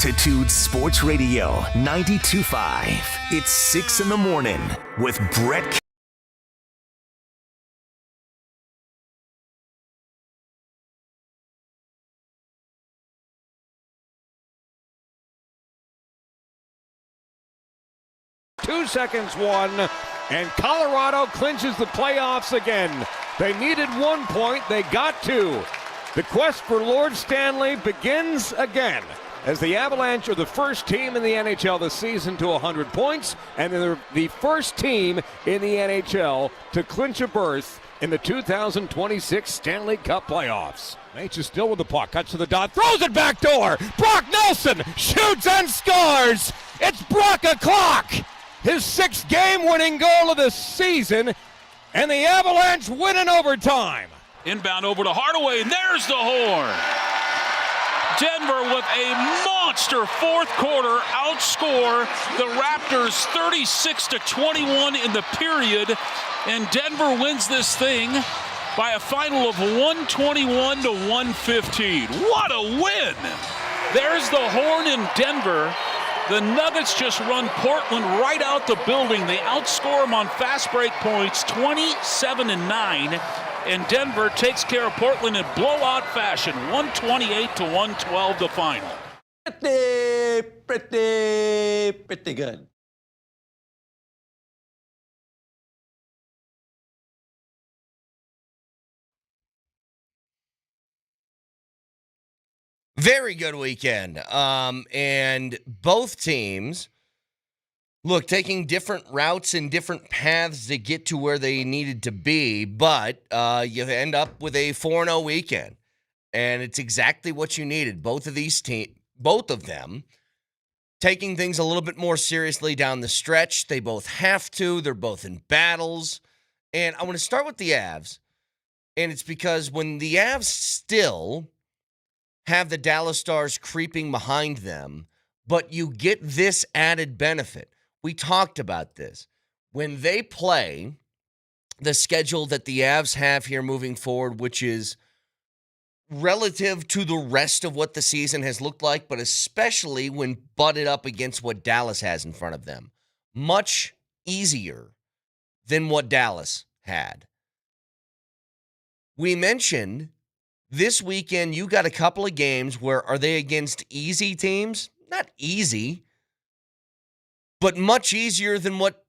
Altitude Sports Radio 92.5. It's 6 in the morning with Brett. Two seconds, one, and Colorado clinches the playoffs again. They needed 1 point, they got two. The quest for Lord Stanley begins again as the Avalanche are the first team in the NHL this season to 100 points, and they're the first team in the NHL to clinch a berth in the 2026 Stanley Cup playoffs. H is still with the puck, cuts to the dot, throws it back door. Brock Nelson shoots and scores. It's Brock o'clock. His sixth game-winning goal of the season, and the Avalanche win in overtime. Inbound over to Hardaway, and there's the horn. Denver with a monster fourth quarter outscore the Raptors 36-21 in the period, and Denver wins this thing by a final of 121-115. What a win! There's the horn in Denver. The Nuggets just run Portland right out the building. They outscore them on fast break points 27-9. And Denver takes care of Portland in blowout fashion, 128-112 the final. Pretty good. Very good weekend. And both teams, look, taking different routes and different paths to get to where they needed to be, but you end up with a 4-0 weekend. And it's exactly what you needed. Both of them, taking things a little bit more seriously down the stretch. They both have to. They're both in battles. And I want to start with the Avs. And it's because when the Avs still have the Dallas Stars creeping behind them, but you get this added benefit. We talked about this. When they play the schedule that the Avs have here moving forward, which is relative to the rest of what the season has looked like, but especially when butted up against what Dallas has in front of them, much easier than what Dallas had. We mentioned this weekend, you got a couple of games where are they against easy teams? Not easy, but much easier than what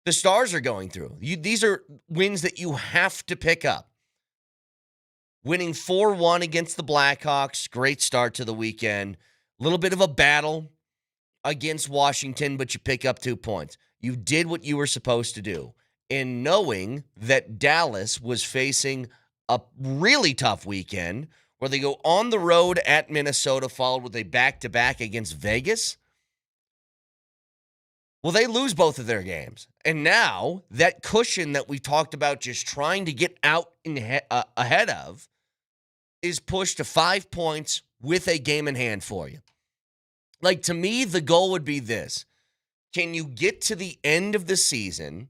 the Stars are going through. These are wins that you have to pick up. Winning 4-1 against the Blackhawks, great start to the weekend. A little bit of a battle against Washington, but you pick up 2 points. You did what you were supposed to do. And knowing that Dallas was facing a really tough weekend where they go on the road at Minnesota, followed with a back-to-back against Vegas. Well, they lose both of their games. And now that cushion that we talked about just trying to get out ahead of is pushed to 5 points with a game in hand for you. Like, to me, the goal would be this. Can you get to the end of the season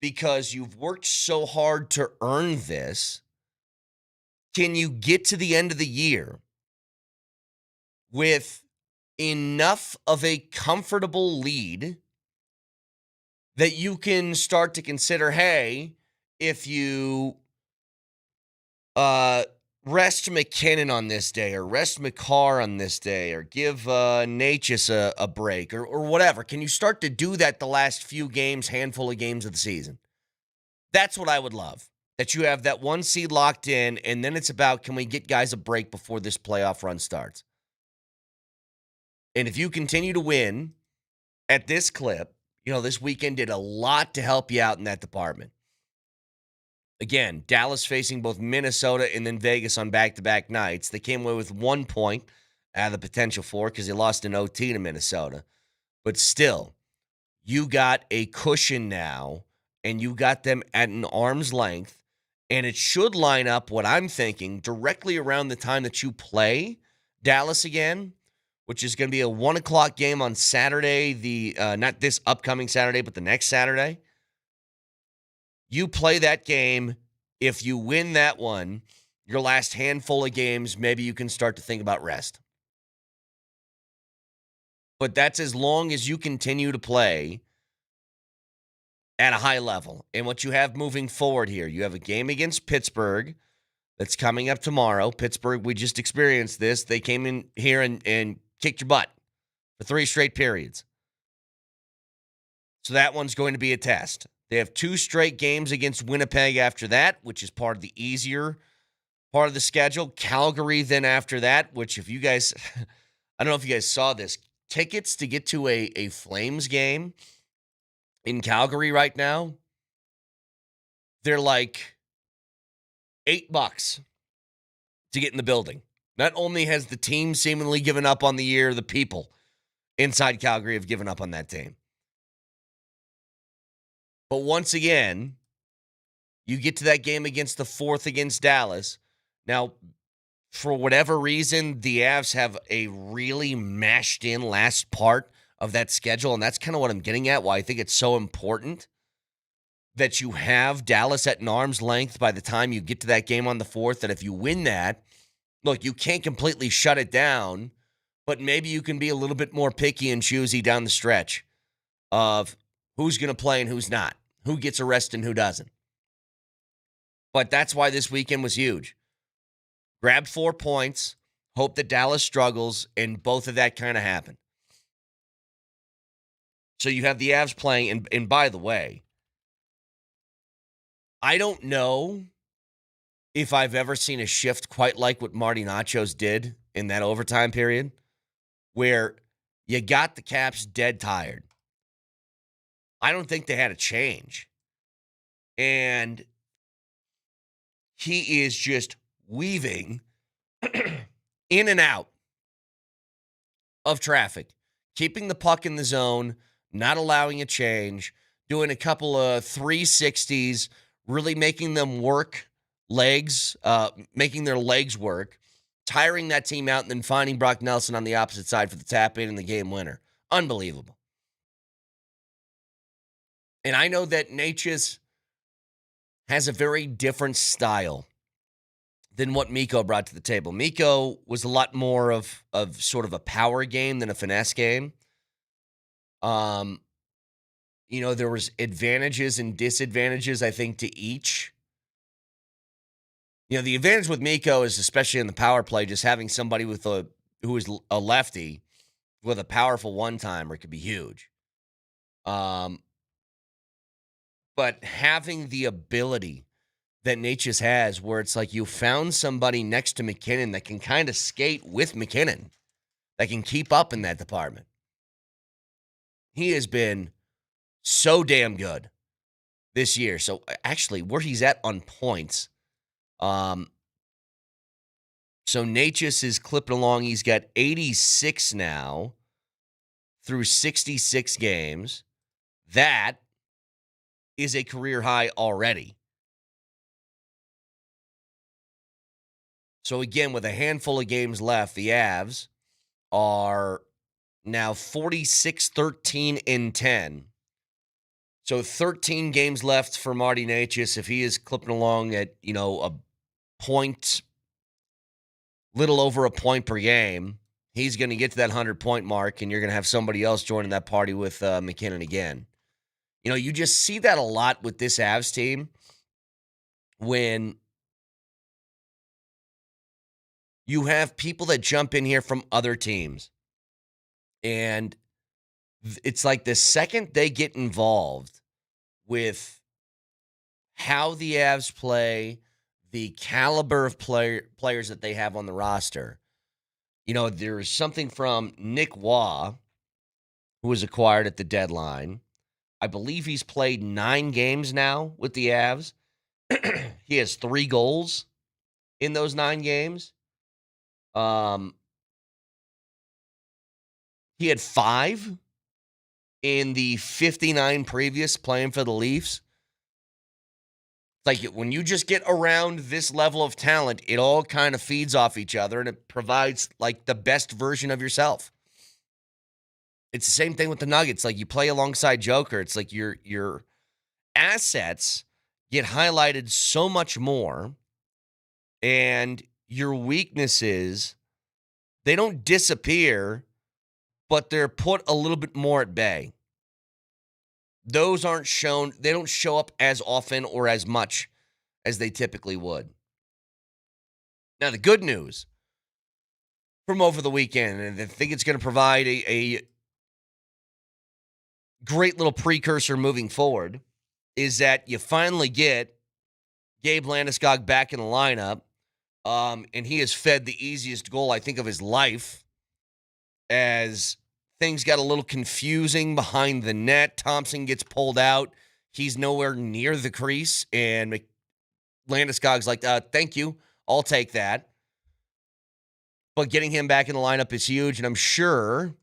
because you've worked so hard to earn this? Can you get to the end of the year with enough of a comfortable lead that you can start to consider, hey, if you rest McKinnon on this day or rest McCarr on this day or give Natchez a break or whatever, can you start to do that the last few games, handful of games of the season? That's what I would love. That you have that one seed locked in, and then it's about, can we get guys a break before this playoff run starts? And if you continue to win at this clip, this weekend did a lot to help you out in that department. Again, Dallas facing both Minnesota and then Vegas on back-to-back nights. They came away with 1 point out of the potential 4 because they lost an OT to Minnesota. But still, you got a cushion now, and you got them at an arm's length. And it should line up, what I'm thinking, directly around the time that you play Dallas again, which is going to be a 1 o'clock game on Saturday, not this upcoming Saturday, but the next Saturday. You play that game. If you win that one, your last handful of games, maybe you can start to think about rest. But that's as long as you continue to play at a high level. And what you have moving forward here, you have a game against Pittsburgh that's coming up tomorrow. Pittsburgh, we just experienced this. They came in here and kicked your butt for 3 straight periods. So that one's going to be a test. They have 2 straight games against Winnipeg after that, which is part of the easier part of the schedule. Calgary then after that, which if you guys, I don't know if you guys saw this, tickets to get to a Flames game in Calgary right now, they're like $8 to get in the building. Not only has the team seemingly given up on the year, the people inside Calgary have given up on that team. But once again, you get to that game against the 4th against Dallas. Now, for whatever reason, the Avs have a really mashed in last part of that schedule, and that's kind of what I'm getting at, why I think it's so important that you have Dallas at an arm's length by the time you get to that game on the 4th, that if you win that, look, you can't completely shut it down, but maybe you can be a little bit more picky and choosy down the stretch of who's going to play and who's not, who gets a rest and who doesn't. But that's why this weekend was huge. Grab 4 points, hope that Dallas struggles, and both of that kind of happened. So you have the Avs playing, and by the way, I don't know if I've ever seen a shift quite like what Marty Nachos did in that overtime period, where you got the Caps dead tired. I don't think they had a change. And he is just weaving in and out of traffic, keeping the puck in the zone, not allowing a change, doing a couple of 360s, really making them work legs, making their legs work, tiring that team out, and then finding Brock Nelson on the opposite side for the tap-in and the game winner. Unbelievable. And I know that Natchez has a very different style than what Mikko brought to the table. Mikko was a lot more of sort of a power game than a finesse game. There was advantages and disadvantages, I think, to each. The advantage with Mikko is, especially in the power play, just having somebody who is a lefty with a powerful one-timer could be huge. But having the ability that Natchez has, where it's like you found somebody next to McKinnon that can kind of skate with McKinnon, that can keep up in that department. He has been so damn good this year. So actually, where he's at on points, so Natchez is clipping along. He's got 86 now through 66 games. That is a career high already. So again, with a handful of games left, the Avs are now 46-13-10. So 13 games left for Marty Natchez. If he is clipping along at, a point, little over a point per game, he's going to get to that 100-point mark, and you're going to have somebody else joining that party with McKinnon again. You just see that a lot with this Avs team when you have people that jump in here from other teams. And it's like the second they get involved with how the Avs play, the caliber of players that they have on the roster, there's something from Nick Waugh, who was acquired at the deadline. I believe he's played 9 games now with the Avs. He has 3 goals in those 9 games. He had 5 in the 59 previous playing for the Leafs. Like, when you just get around this level of talent, it all kind of feeds off each other, and it provides, like, the best version of yourself. It's the same thing with the Nuggets. Like, you play alongside Joker. It's like your assets get highlighted so much more, and your weaknesses, they don't disappear, but they're put a little bit more at bay. Those aren't shown, they don't show up as often or as much as they typically would. Now, the good news from over the weekend, and I think it's going to provide a great little precursor moving forward, is that you finally get Gabe Landeskog back in the lineup, and he has fed the easiest goal, I think, of his life as things got a little confusing behind the net. Thompson gets pulled out. He's nowhere near the crease, and Landeskog's like, thank you. I'll take that. But getting him back in the lineup is huge, and I'm sure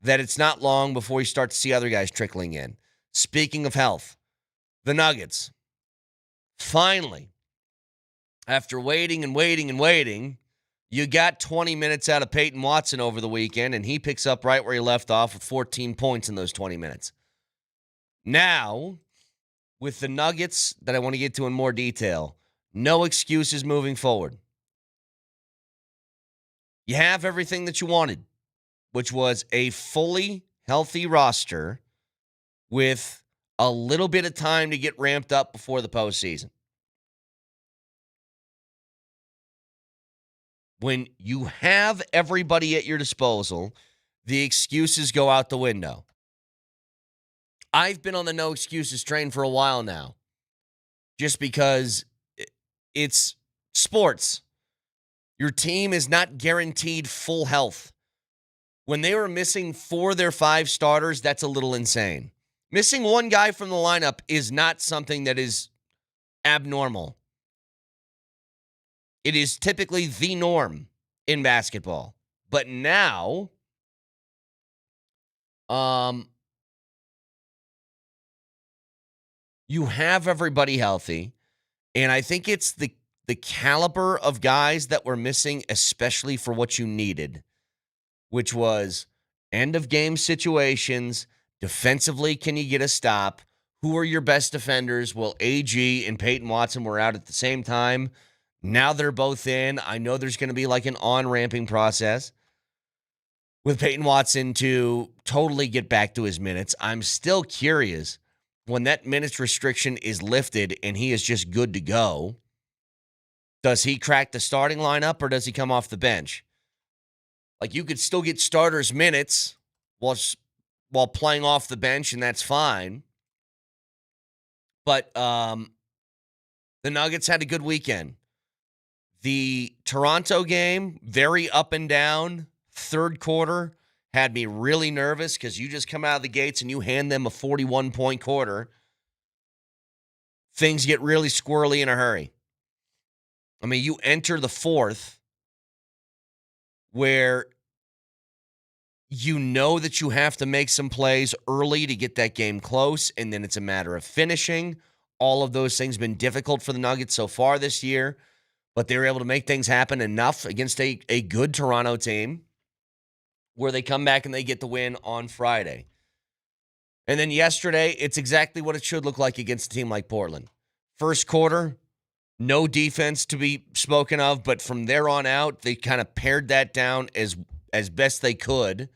that it's not long before you start to see other guys trickling in. Speaking of health, the Nuggets, finally, after waiting and waiting and waiting, you got 20 minutes out of Peyton Watson over the weekend, and he picks up right where he left off with 14 points in those 20 minutes. Now, with the Nuggets that I want to get to in more detail, no excuses moving forward. You have everything that you wanted, which was a fully healthy roster with a little bit of time to get ramped up before the postseason. When you have everybody at your disposal, the excuses go out the window. I've been on the no excuses train for a while now, just because it's sports. Your team is not guaranteed full health. When they were missing 4 of their 5 starters, that's a little insane. Missing one guy from the lineup is not something that is abnormal. It is typically the norm in basketball. But now, you have everybody healthy, and I think it's the caliber of guys that were missing, especially for what you needed, which was end-of-game situations. Defensively, can you get a stop? Who are your best defenders? Well, AG and Peyton Watson were out at the same time. Now they're both in. I know there's going to be like an on-ramping process with Peyton Watson to totally get back to his minutes. I'm still curious, when that minutes restriction is lifted and he is just good to go, does he crack the starting lineup or does he come off the bench? Like, you could still get starters minutes while playing off the bench, and that's fine. But the Nuggets had a good weekend. The Toronto game, very up and down. Third quarter had me really nervous because you just come out of the gates and you hand them a 41-point quarter. Things get really squirrely in a hurry. I mean, you enter the fourth where you know that you have to make some plays early to get that game close, and then it's a matter of finishing. All of those things have been difficult for the Nuggets so far this year, but they were able to make things happen enough against a good Toronto team where they come back and they get the win on Friday. And then yesterday, it's exactly what it should look like against a team like Portland. First quarter, no defense to be spoken of, but from there on out, they kind of pared that down as best they could.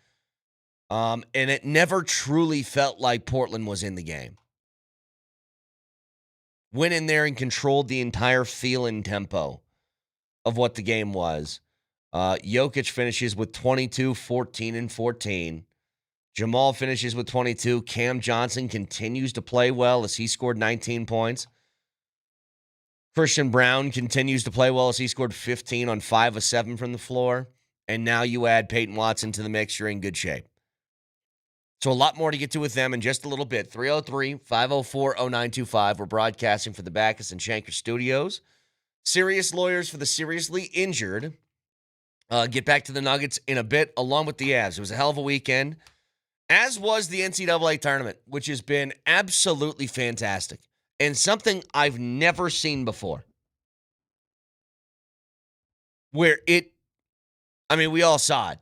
And it never truly felt like Portland was in the game. Went in there and controlled the entire feel and tempo of what the game was. Jokic finishes with 22, 14, and 14. Jamal finishes with 22. Cam Johnson continues to play well as he scored 19 points. Christian Brown continues to play well as he scored 15 on 5 of 7 from the floor. And now you add Peyton Watson to the mix, you're in good shape. So a lot more to get to with them in just a little bit. 303-504-0925. We're broadcasting for the Backus and Shanker Studios. Serious lawyers for the seriously injured. Get back to the Nuggets in a bit, along with the Avs. It was a hell of a weekend, as was the NCAA tournament, which has been absolutely fantastic and something I've never seen before. Where we all saw it.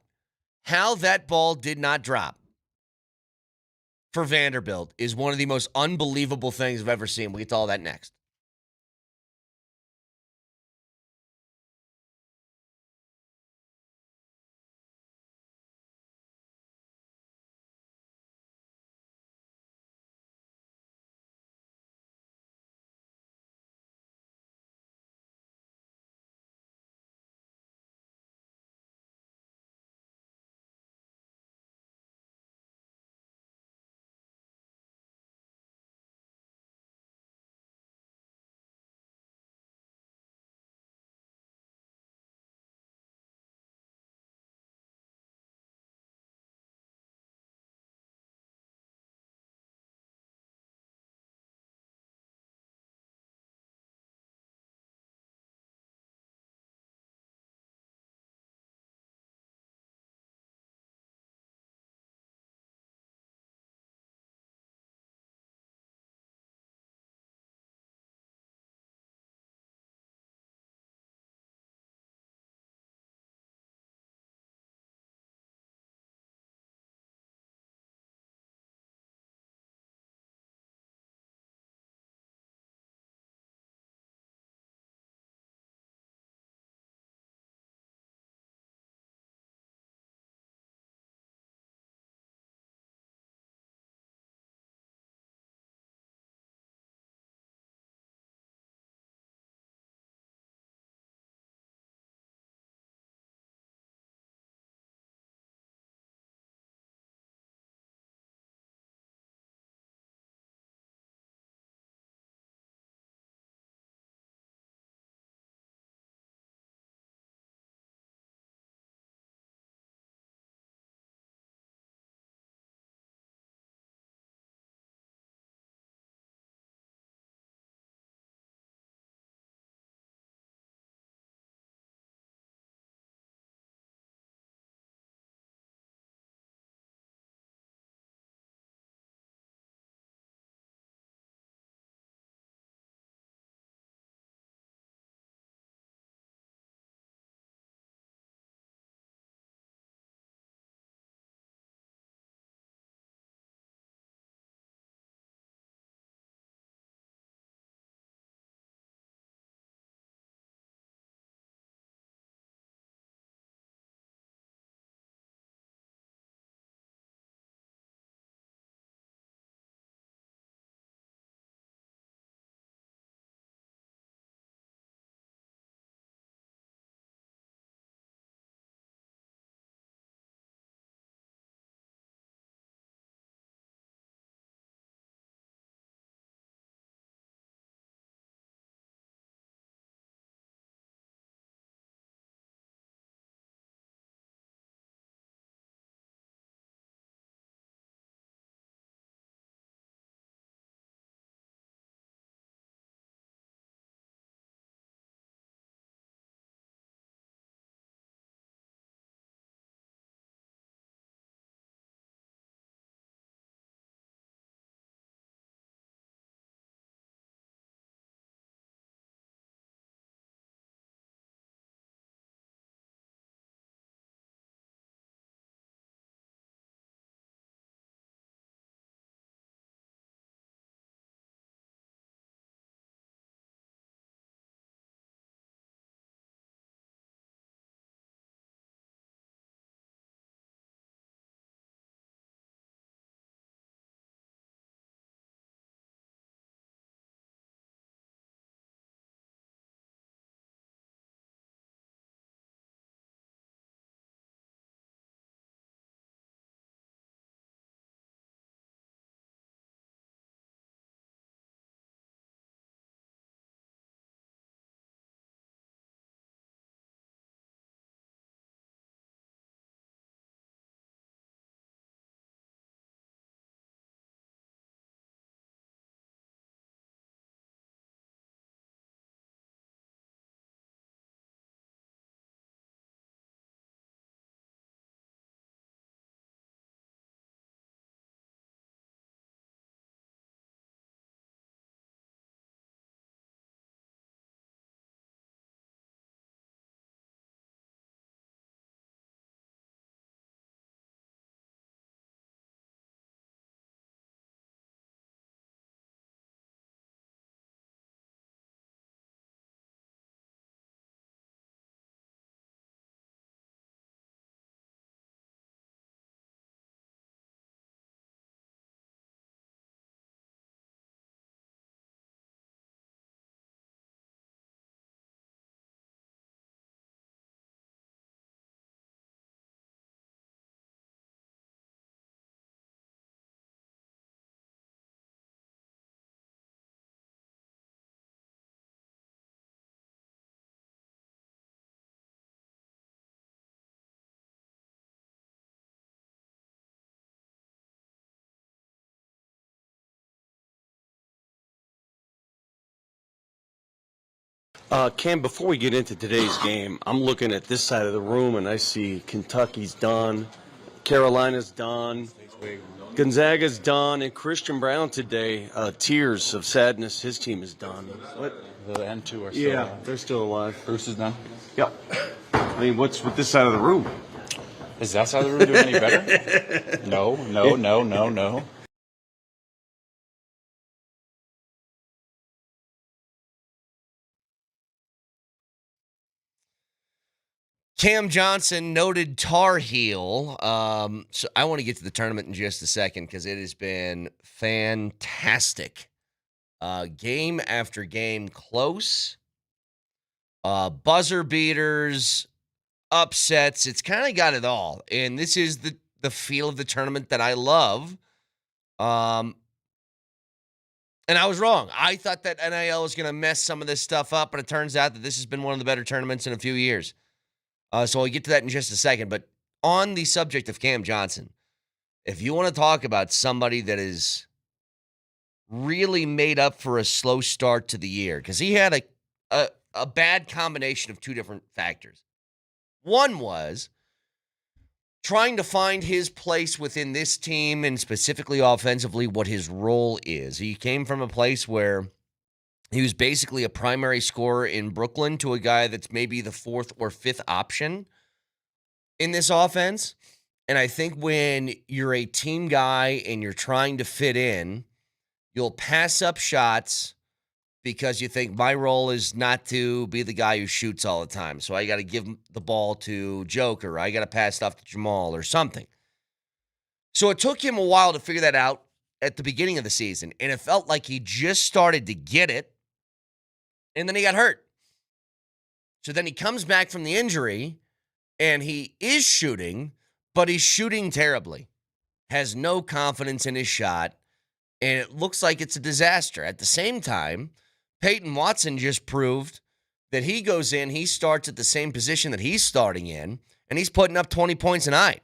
How that ball did not drop for Vanderbilt is one of the most unbelievable things I've ever seen. We'll get to all that next. Cam, before we get into today's game, I'm looking at this side of the room and I see Kentucky's done, Carolina's done, Gonzaga's done, and Christian Brown today, tears of sadness, his team is done. What? The N2 are still alive. They're still alive. Bruce is done? Yep. I mean, what's with this side of the room? Is that side of the room doing any better? No. Cam Johnson, noted Tar Heel. So I want to get to the tournament in just a second because it has been fantastic. Game after game, close. Buzzer beaters, upsets. It's kind of got it all. And this is the feel of the tournament that I love. And I was wrong. I thought that NIL was going to mess some of this stuff up, but it turns out that this has been one of the better tournaments in a few years. So I'll get to that in just a second. But on the subject of Cam Johnson, if you want to talk about somebody that is really made up for a slow start to the year, because he had a bad combination of two different factors. One was trying to find his place within this team and specifically offensively what his role is. He came from a place where he was basically a primary scorer in Brooklyn to a guy that's maybe the fourth or fifth option in this offense. And I think when you're a team guy and you're trying to fit in, you'll pass up shots because you think my role is not to be the guy who shoots all the time. So I got to give the ball to Joker. I got to pass stuff to Jamal or something. So it took him a while to figure that out at the beginning of the season. And it felt like he just started to get it. And then he got hurt. So then he comes back from the injury and he is shooting, but he's shooting terribly. Has no confidence in his shot. And it looks like it's a disaster. At the same time, Peyton Watson just proved that he goes in, he starts at the same position that he's starting in, and he's putting up 20 points a night.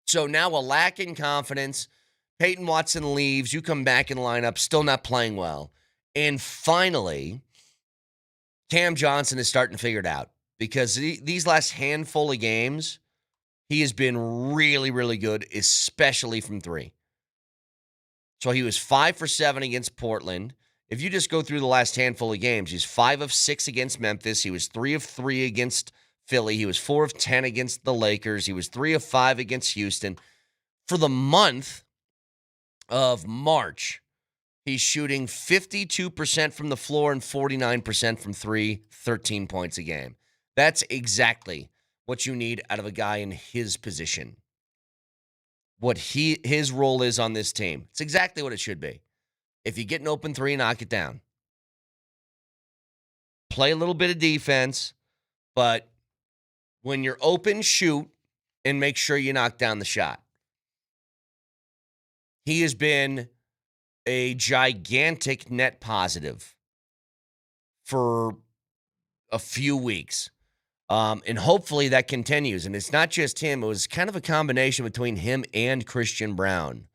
So now a lack in confidence. Peyton Watson leaves. You come back in the lineup, still not playing well. And finally, Cam Johnson is starting to figure it out because these last handful of games, he has been really, really good, especially from three. So he was 5 for 7 against Portland. If you just go through the last handful of games, he's 5 of 6 against Memphis. He was 3 of 3 against Philly. He was 4 of 10 against the Lakers. He was 3 of 5 against Houston. For the month of March, he's shooting 52% from the floor and 49% from three, 13 points a game. That's exactly what you need out of a guy in his position. What his role is on this team. It's exactly what it should be. If you get an open three, knock it down. Play a little bit of defense, but when you're open, shoot and make sure you knock down the shot. He has been a gigantic net positive for a few weeks. And hopefully that continues. And it's not just him. It was kind of a combination between him and Christian Brown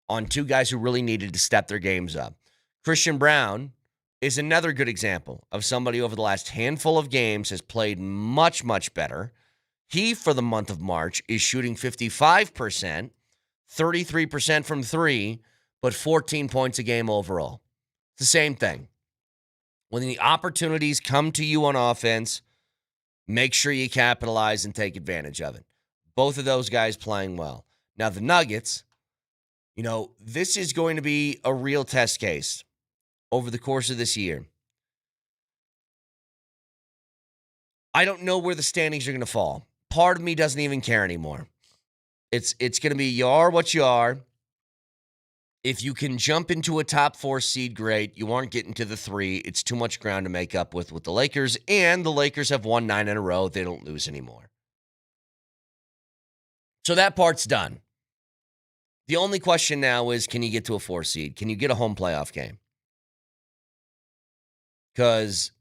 on two guys who really needed to step their games up. Christian Brown is another good example of somebody over the last handful of games has played much, much better. He, for the month of March, is shooting 55%, 33% from three, but 14 points a game overall. It's the same thing. When the opportunities come to you on offense, make sure you capitalize and take advantage of it. Both of those guys playing well. Now, the Nuggets, this is going to be a real test case over the course of this year. I don't know where the standings are going to fall. Part of me doesn't even care anymore. It's going to be you are what you are. If you can jump into a top 4 seed, great. You aren't getting to the 3. It's too much ground to make up with the Lakers, and the Lakers have won 9 in a row. They don't lose anymore. So that part's done. The only question now is, can you get to a 4 seed? Can you get a home playoff game? Because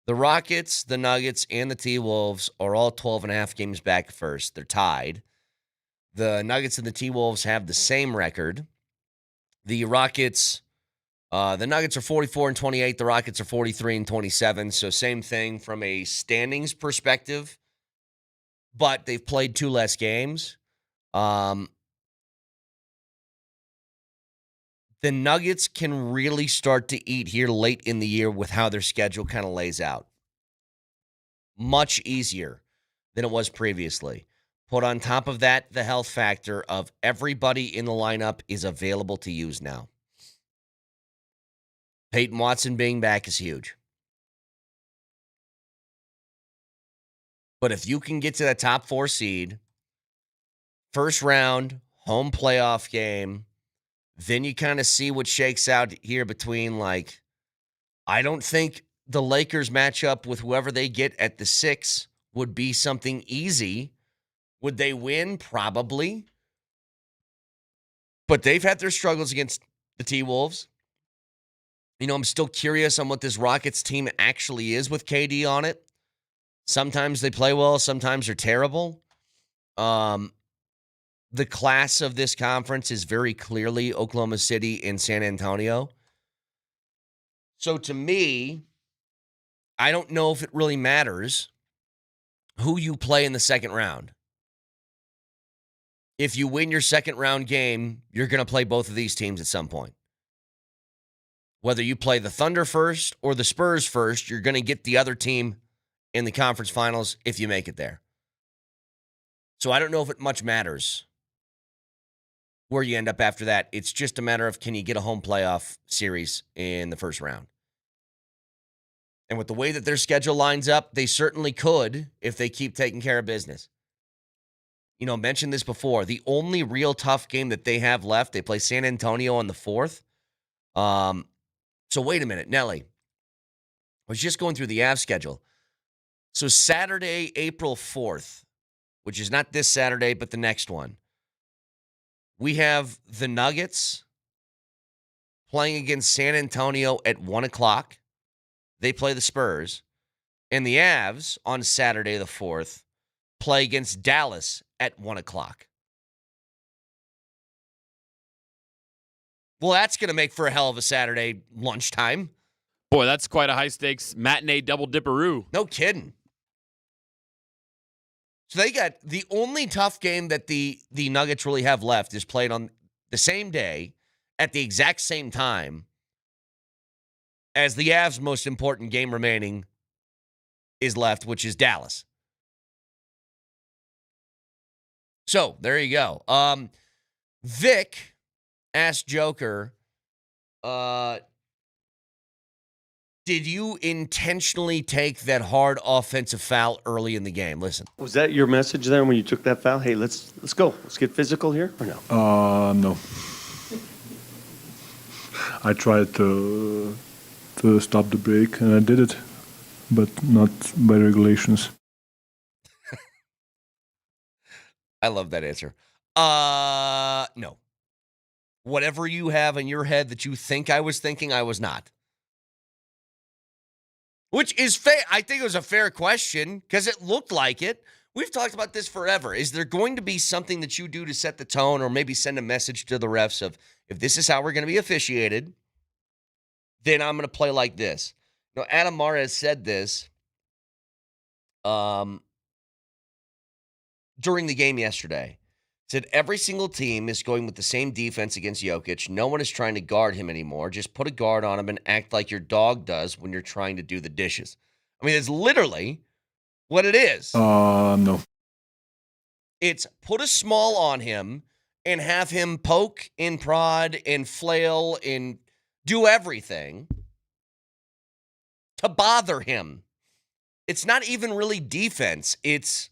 the Rockets, the Nuggets, and the T-Wolves are all 12.5 games back first. They're tied. The Nuggets and the T-Wolves have the same record. The Rockets The Nuggets are 44-28. The Rockets are 43-27. So same thing from a standings perspective, but they've played 2 less games. The Nuggets can really start to eat here late in the year with how their schedule kind of lays out. Much easier than it was previously. Put on top of that the health factor of everybody in the lineup is available to use now. Peyton Watson being back is huge. But if you can get to that top 4 seed, first round, home playoff game, then you kind of see what shakes out here between, like, I don't think the Lakers match up with whoever they get at the 6 would be something easy. Would they win? Probably. But they've had their struggles against the T-Wolves. You know, I'm still curious on what this Rockets team actually is with KD on it. Sometimes they play well, sometimes they're terrible. The class of this conference is very clearly Oklahoma City and San Antonio. So to me, I don't know if it really matters who you play in the second round. If you win your second round game, you're going to play both of these teams at some point. Whether you play the Thunder first or the Spurs first, you're going to get the other team in the conference finals if you make it there. So I don't know if it much matters where you end up after that. It's just a matter of, can you get a home playoff series in the first round? And with the way that their schedule lines up, they certainly could if they keep taking care of business. You know, I mentioned this before. The only real tough game that they have left, they play San Antonio on the 4th. So wait a minute, Nelly. I was just going through the Avs schedule. So Saturday, April 4th, which is not this Saturday, but the next one, we have the Nuggets playing against San Antonio at 1 o'clock. They play the Spurs. And the Avs on Saturday the 4th play against Dallas at 1 o'clock. Well, that's going to make for a hell of a Saturday lunchtime. Boy, that's quite a high-stakes matinee double-dipperoo. No kidding. So they got the only tough game that the Nuggets really have left is played on the same day at the exact same time as the Avs' most important game remaining is left, which is Dallas. So there you go. Vic asked Joker, did you intentionally take that hard offensive foul early in the game? Listen. Was that your message there when you took that foul? Hey, let's go. Let's get physical here, or no? No. I tried to stop the break, and I did it, but not by regulations. I love that answer. No. Whatever you have in your head that you think I was thinking, I was not. Which is fair. I think it was a fair question because it looked like it. We've talked about this forever. Is there going to be something that you do to set the tone or maybe send a message to the refs of, if this is how we're going to be officiated, then I'm going to play like this? You know, Adam Mares said this during the game yesterday. Said every single team is going with the same defense against Jokic. No one is trying to guard him anymore. Just put a guard on him and act like your dog does when you're trying to do the dishes. I mean, it's literally what it is. No. It's put a small on him and have him poke and prod and flail and do everything to bother him. It's not even really defense. It's,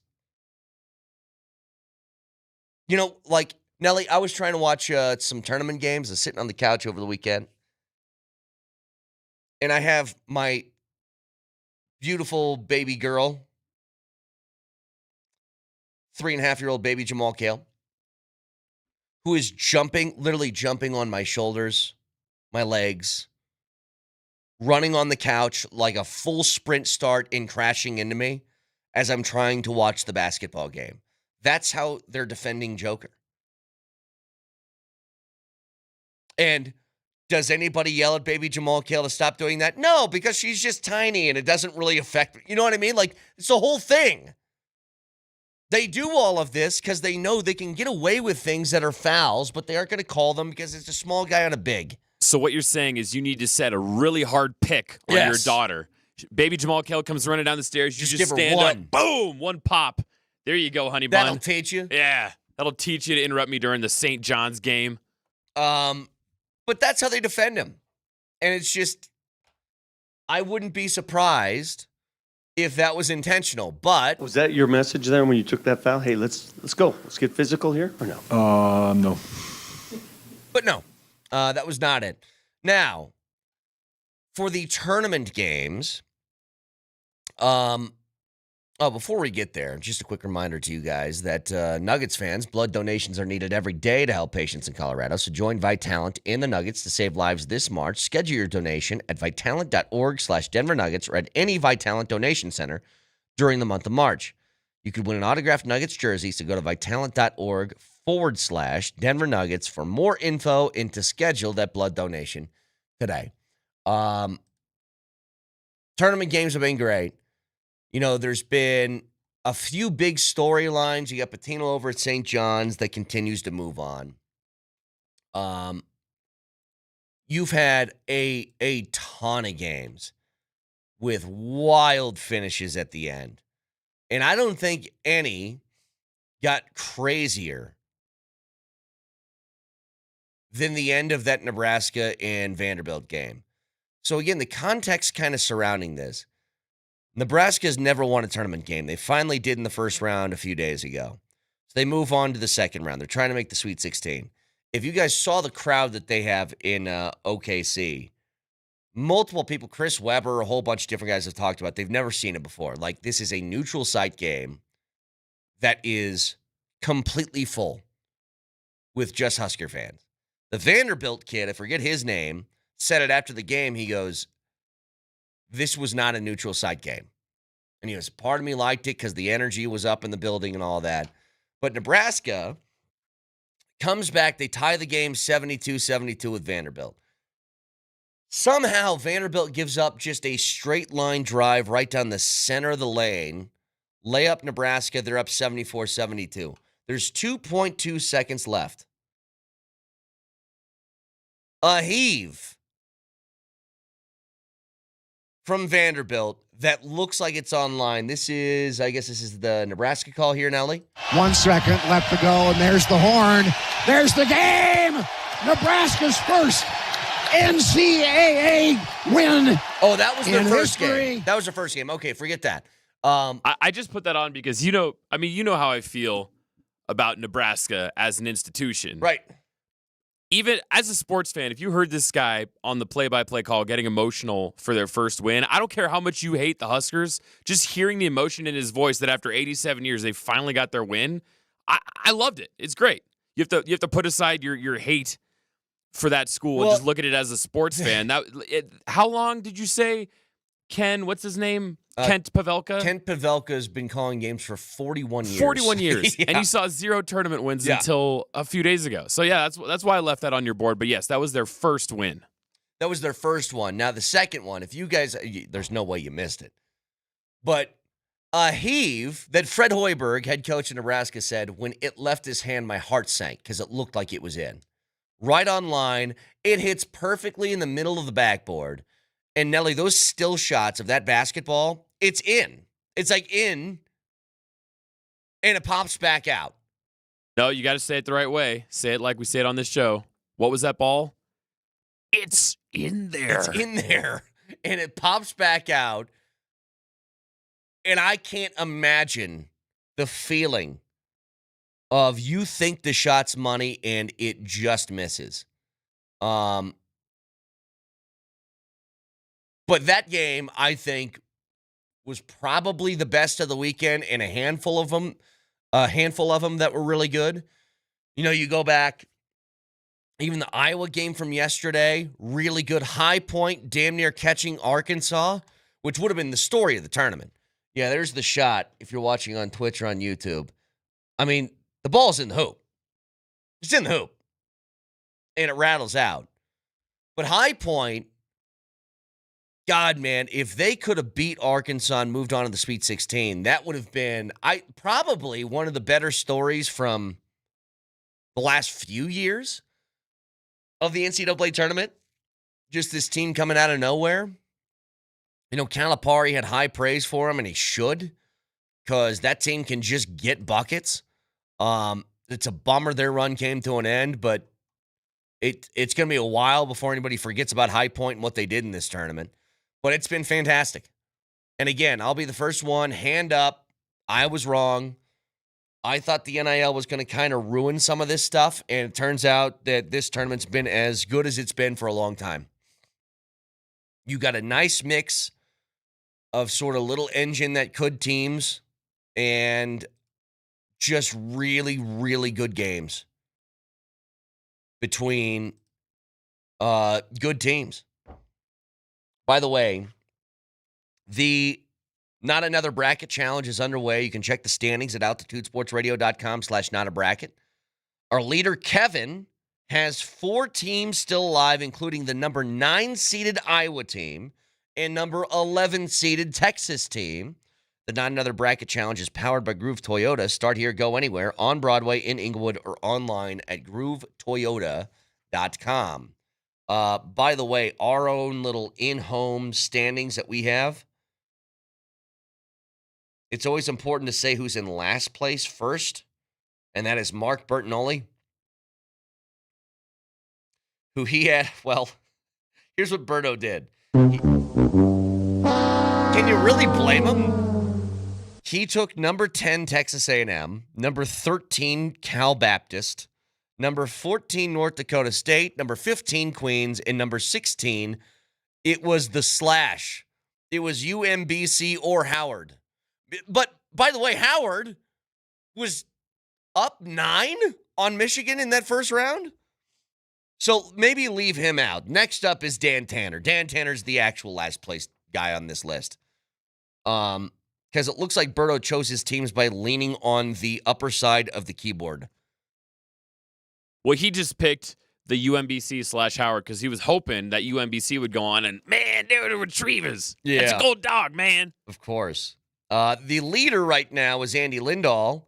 you know, like, Nelly, I was trying to watch some tournament games. I was sitting on the couch over the weekend. And I have my beautiful baby girl, 3.5-year-old baby Jamal Kale, who is literally jumping on my shoulders, my legs, running on the couch like a full sprint start and crashing into me as I'm trying to watch the basketball game. That's how they're defending Joker. And Does anybody yell at baby Jamal Kale to stop doing that? No, because she's just tiny and it doesn't really affect, you know what I mean? Like, it's the whole thing. They do all of this because they know they can get away with things that are fouls, but they aren't going to call them because it's a small guy on a big. So what you're saying is you need to set a really hard pick on your daughter. Baby Jamal Kell comes running down the stairs. You just stand up. Boom. One pop. There you go, honey bun. That'll teach you. Yeah. That'll teach you to interrupt me during the St. John's game. But that's how they defend him. And it's just, I wouldn't be surprised if that was intentional. But Was that your message there when you took that foul? Hey, let's go. Let's get physical here, or no? No. But no, that was not it. Now, for the tournament games, before we get there, just a quick reminder to you guys that Nuggets fans, blood donations are needed every day to help patients in Colorado. So join Vitalant in the Nuggets to save lives this March. Schedule your donation at vitalant.org/Denver Nuggets or at any Vitalant donation center during the month of March. You could win an autographed Nuggets jersey, so go to vitalant.org/Denver Nuggets for more info and to schedule that blood donation today. Tournament games have been great. You know, there's been a few big storylines. You got Patino over at St. John's that continues to move on. You've had a ton of games with wild finishes at the end. And I don't think any got crazier than the end of that Nebraska and Vanderbilt game. So again, the context kind of surrounding this. Nebraska's never won a tournament game. They finally did in the first round a few days ago. So they move on to the second round. They're trying to make the Sweet 16. If you guys saw the crowd that they have in OKC, multiple people, Chris Webber, a whole bunch of different guys have talked about, they've never seen it before. Like, this is a neutral site game that is completely full with just Husker fans. The Vanderbilt kid, I forget his name, said it after the game. He goes, this was not a neutral site game. And he goes, part of me liked it because the energy was up in the building and all that. But Nebraska comes back. They tie the game 72-72 with Vanderbilt. Somehow, Vanderbilt gives up just a straight line drive right down the center of the lane. Lay up Nebraska. They're up 74-72. There's 2.2 seconds left. A heave from Vanderbilt that looks like it's online. I guess this is the Nebraska call here, Nelly. 1 second left to go, and there's the horn. There's the game! Nebraska's first NCAA win. Oh, that was their first history. game. That was their first game. Okay, forget that. I just put that on because, you know how I feel about Nebraska as an institution. Right. Even as a sports fan, if you heard this guy on the play-by-play call getting emotional for their first win, I don't care how much you hate the Huskers, just hearing the emotion in his voice that after 87 years they finally got their win, I loved it. It's great. You have to put aside your hate for that school and just look at it as a sports fan. How long did you say Ken, what's his name? Kent Pavelka? Kent Pavelka has been calling games for 41 years. 41 years. Yeah. And you saw 0 tournament wins until a few days ago. So, yeah, that's why I left that on your board. But, yes, that was their first win. That was their first one. Now, the second one, if you guys, there's no way you missed it. But a heave that Fred Hoiberg, head coach of Nebraska, said, when it left his hand, my heart sank because it looked like it was in. Right on line. It hits perfectly in the middle of the backboard. And, Nelly, those still shots of that basketball, it's in. It's like in, and it pops back out. No, you got to say it the right way. Say it like we say it on this show. What was that ball? It's in there. It's in there, and it pops back out. And I can't imagine the feeling of you think the shot's money and it just misses. But that game, I think, was probably the best of the weekend, and a handful of them that were really good. You know, you go back, even the Iowa game from yesterday, really good. High Point, damn near catching Arkansas, which would have been the story of the tournament. Yeah, there's the shot if you're watching on Twitch or on YouTube. I mean, the ball's in the hoop. It's in the hoop. And it rattles out. But High Point, God, man, if they could have beat Arkansas and moved on to the Sweet 16, that would have been probably one of the better stories from the last few years of the NCAA tournament. Just this team coming out of nowhere. Calipari had high praise for him, and he should, because that team can just get buckets. It's a bummer their run came to an end, but it's going to be a while before anybody forgets about High Point and what they did in this tournament. But it's been fantastic. And again, I'll be the first one, hand up. I was wrong. I thought the NIL was going to kind of ruin some of this stuff, and it turns out that this tournament's been as good as it's been for a long time. You got a nice mix of sort of little engine that could teams and just really, really good games between good teams. By the way, the Not Another Bracket Challenge is underway. You can check the standings at altitudesportsradio.com/notabracket. Our leader, Kevin, has 4 teams still alive, including the number 9-seeded Iowa team and number 11-seeded Texas team. The Not Another Bracket Challenge is powered by Groove Toyota. Start here, go anywhere, on Broadway, in Inglewood, or online at groovetoyota.com. By the way, our own little in-home standings that we have, it's always important to say who's in last place first, and that is Mark Bertinoli, who he had, well, here's what Berto did. Can you really blame him? He took number 10 Texas A&M, number 13 Cal Baptist, number 14 North Dakota State, number 15 Queens, and number 16, it was the slash. It was UMBC or Howard. But, by the way, Howard was up 9 on Michigan in that first round. So maybe leave him out. Next up is Dan Tanner. Dan Tanner's the actual last place guy on this list. Because it looks like Berto chose his teams by leaning on the upper side of the keyboard. Well, he just picked the UMBC/Howard because he was hoping that UMBC would go on and, man, they were the Retrievers. Yeah. That's a gold dog, man. Of course. The leader right now is Andy Lindahl,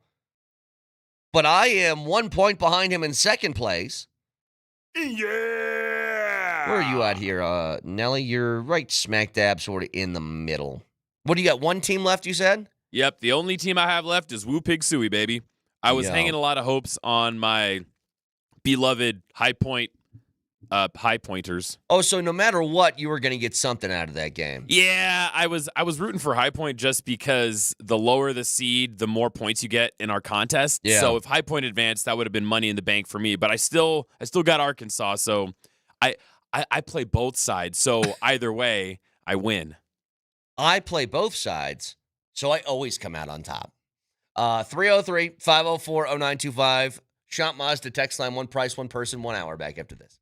but I am 1 point behind him in second place. Yeah. Where are you at here, Nelly? You're right smack dab sort of in the middle. What do you got? One team left, you said? Yep. The only team I have left is Woo Pig Suey, baby. I was hanging a lot of hopes on my beloved High Point High Pointers. Oh, so no matter what, you were going to get something out of that game. Yeah, I was rooting for High Point just because the lower the seed, the more points you get in our contest. Yeah. So if High Point advanced, that would have been money in the bank for me. But I still got Arkansas, so I play both sides. So either way, I win. I play both sides, so I always come out on top. 303-504-0925. Shop Mazda text line, one price, one person, 1 hour. Back after this.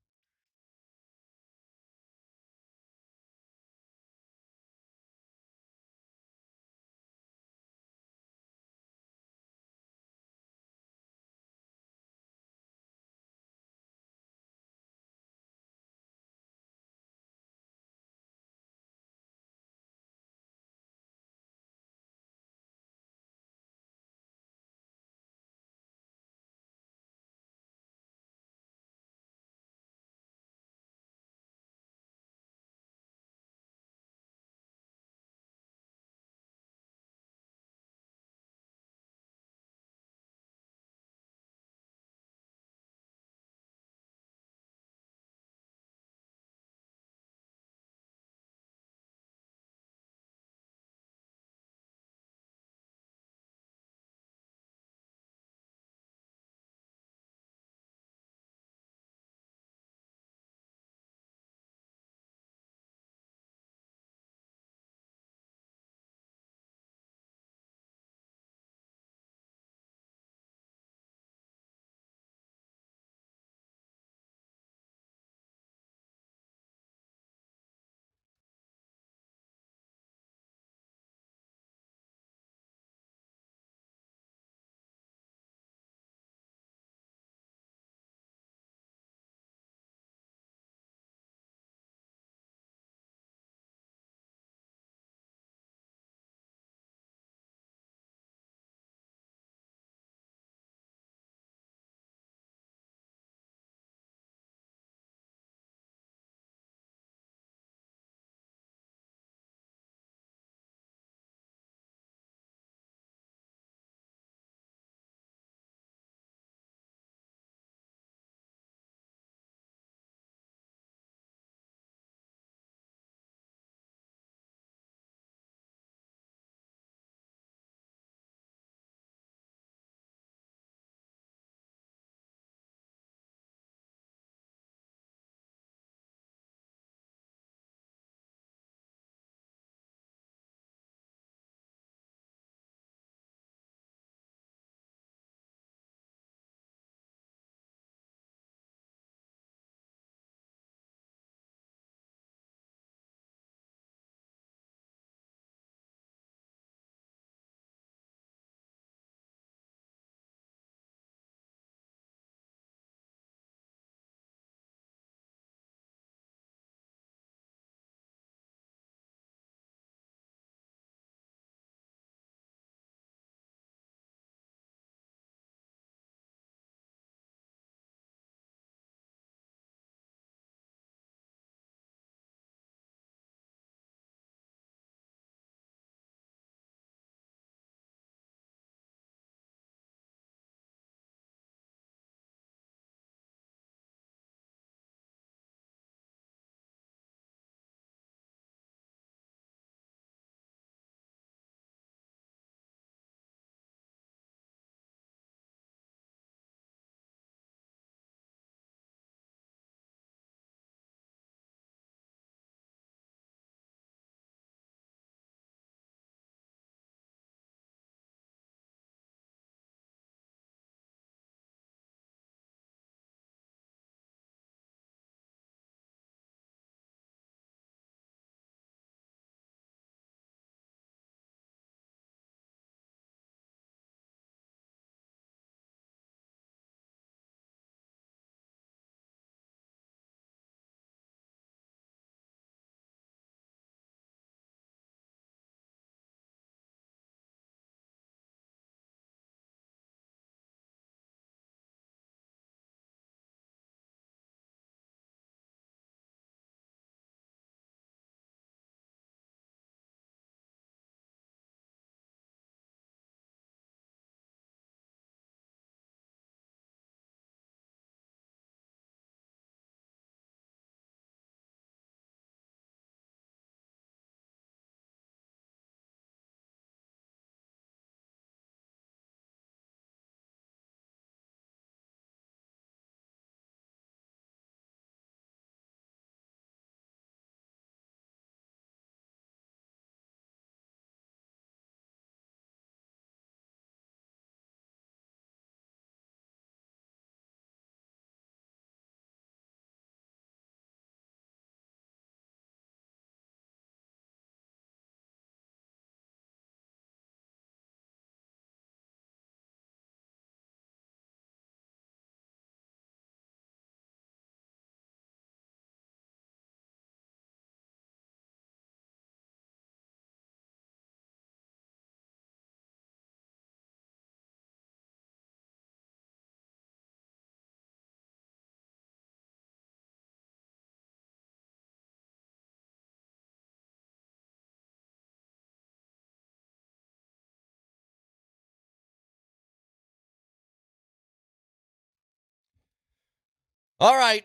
All right.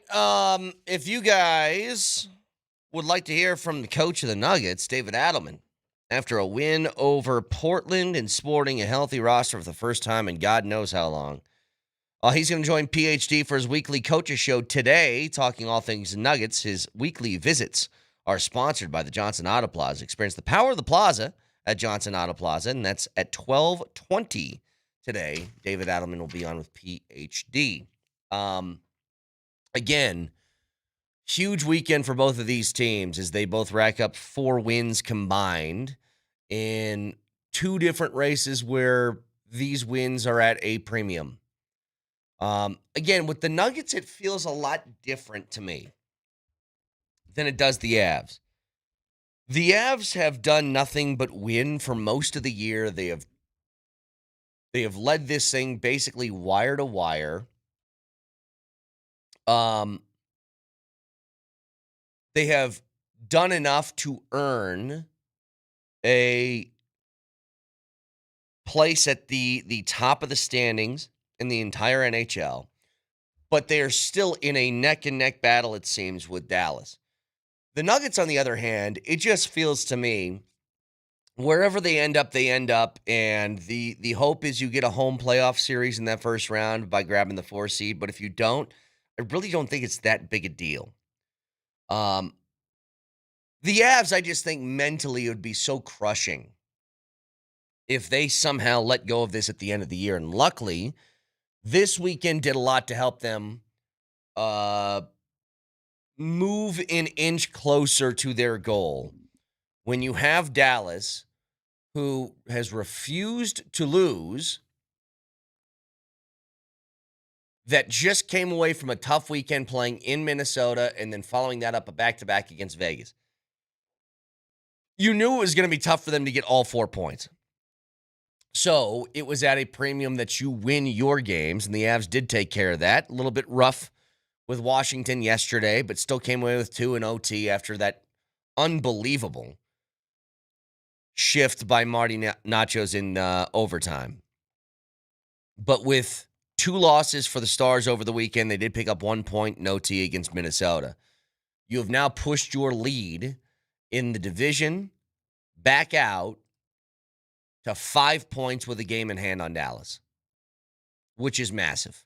If you guys would like to hear from the coach of the Nuggets, David Adelman, after a win over Portland and sporting a healthy roster for the first time in God knows how long, he's going to join PhD for his weekly coaches show today, talking all things Nuggets. His weekly visits are sponsored by the Johnson Auto Plaza. Experience the power of the plaza at Johnson Auto Plaza, and that's at 12:20 today. David Adelman will be on with PhD. Again, huge weekend for both of these teams as they both rack up 4 wins combined in 2 different races where these wins are at a premium. Again, with the Nuggets, it feels a lot different to me than it does the Avs. The Avs have done nothing but win for most of the year. They have led this thing basically wire to wire. They have done enough to earn a place at the top of the standings in the entire NHL, but they are still in a neck-and-neck battle, it seems, with Dallas. The Nuggets, on the other hand, it just feels to me, wherever they end up, and the hope is you get a home playoff series in that first round by grabbing the 4 seed, but if you don't, I really don't think it's that big a deal. The Avs, I just think mentally it would be so crushing if they somehow let go of this at the end of the year. And luckily, this weekend did a lot to help them move an inch closer to their goal. When you have Dallas, who has refused to lose, that just came away from a tough weekend playing in Minnesota and then following that up a back-to-back against Vegas. You knew it was going to be tough for them to get all 4 points. So it was at a premium that you win your games, and the Avs did take care of that. A little bit rough with Washington yesterday, but still came away with 2 in OT after that unbelievable shift by Marty Nachos in overtime. But with 2 losses for the Stars over the weekend, they did pick up 1 point in OT against Minnesota. You have now pushed your lead in the division back out to 5 points with a game in hand on Dallas, which is massive.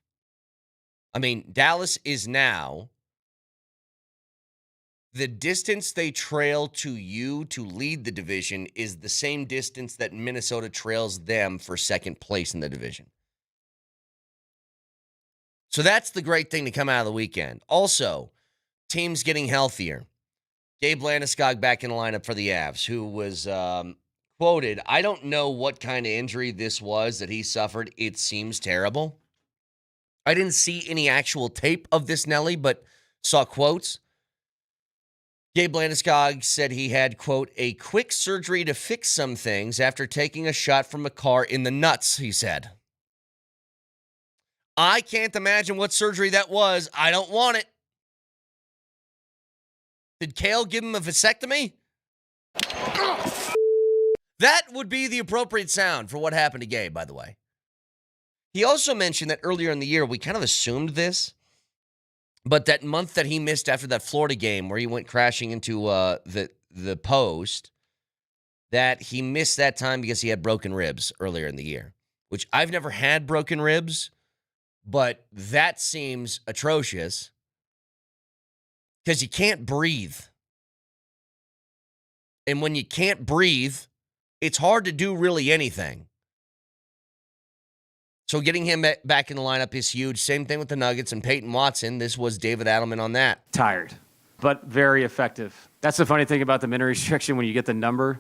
I mean, Dallas is now the distance they trail to you to lead the division is the same distance that Minnesota trails them for second place in the division. So that's the great thing to come out of the weekend. Also, teams getting healthier. Gabe Landeskog back in the lineup for the Avs, who was quoted, I don't know what kind of injury this was that he suffered. It seems terrible. I didn't see any actual tape of this, Nelly, but saw quotes. Gabe Landeskog said he had, quote, a quick surgery to fix some things after taking a shot from a car in the nuts, he said. I can't imagine what surgery that was. I don't want it. Did Kale give him a vasectomy? That would be the appropriate sound for what happened to Gabe, by the way. He also mentioned that earlier in the year, we kind of assumed this, but that month that he missed after that Florida game where he went crashing into the post, that he missed that time because he had broken ribs earlier in the year, which I've never had broken ribs, but that seems atrocious because you can't breathe. And when you can't breathe, it's hard to do really anything. So getting him back in the lineup is huge. Same thing with the Nuggets and Peyton Watson. This was David Adelman on that. Tired, but very effective. That's the funny thing about the minute restriction when you get the number.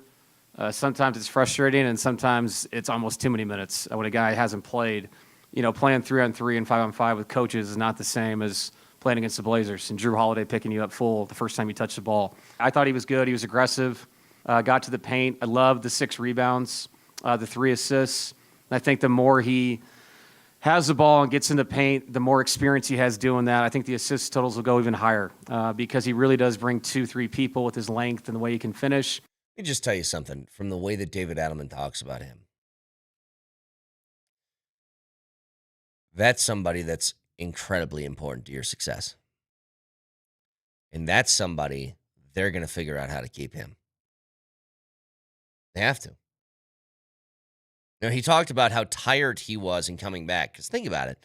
Sometimes it's frustrating, and sometimes it's almost too many minutes when a guy hasn't played. You know, playing 3-on-3 and 5-on-5 with coaches is not the same as playing against the Blazers and Drew Holiday picking you up full the first time you touch the ball. I thought he was good. He was aggressive, got to the paint. I loved the 6 rebounds, the 3 assists. And I think the more he has the ball and gets in the paint, the more experience he has doing that. I think the assist totals will go even higher because he really does bring 2-3 people with his length and the way he can finish. Let me just tell you something from the way that David Adelman talks about him. That's somebody that's incredibly important to your success. And that's somebody they're going to figure out how to keep him. They have to. Now, he talked about how tired he was in coming back. Because think about it.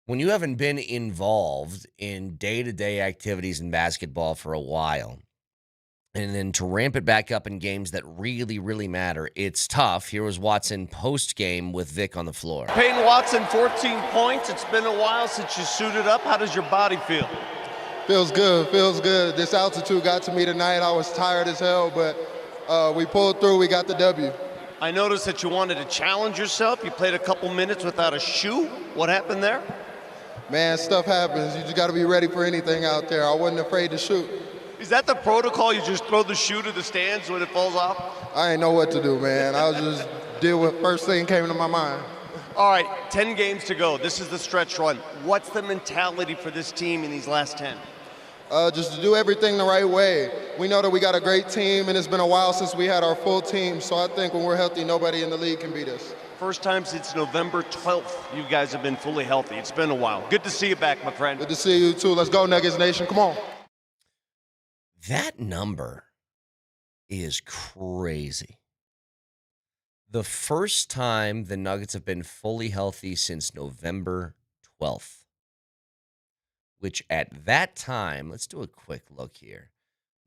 When you haven't been involved in day-to-day activities in basketball for a while, and then to ramp it back up in games that really, really matter, it's tough. Here was Watson post-game with Vic on the floor. Peyton Watson, 14 points. It's been a while since you suited up. How does your body feel? Feels good, feels good. This altitude got to me tonight. I was tired as hell, but we pulled through. We got the W. I noticed that you wanted to challenge yourself. You played a couple minutes without a shoe. What happened there? Man, stuff happens. You just got to be ready for anything out there. I wasn't afraid to shoot. Is that the protocol? You just throw the shoe to the stands when it falls off? I didn't know what to do, man. I was just deal with first thing came to my mind. All right, 10 games to go. This is the stretch run. What's the mentality for this team in these last 10? Just to do everything the right way. We know that we got a great team, and it's been a while since we had our full team, so I think when we're healthy, nobody in the league can beat us. First time since November 12th you guys have been fully healthy. It's been a while. Good to see you back, my friend. Good to see you, too. Let's go, Nuggets Nation. Come on. That number is crazy. The first time the Nuggets have been fully healthy since November 12th, which at that time, let's do a quick look here.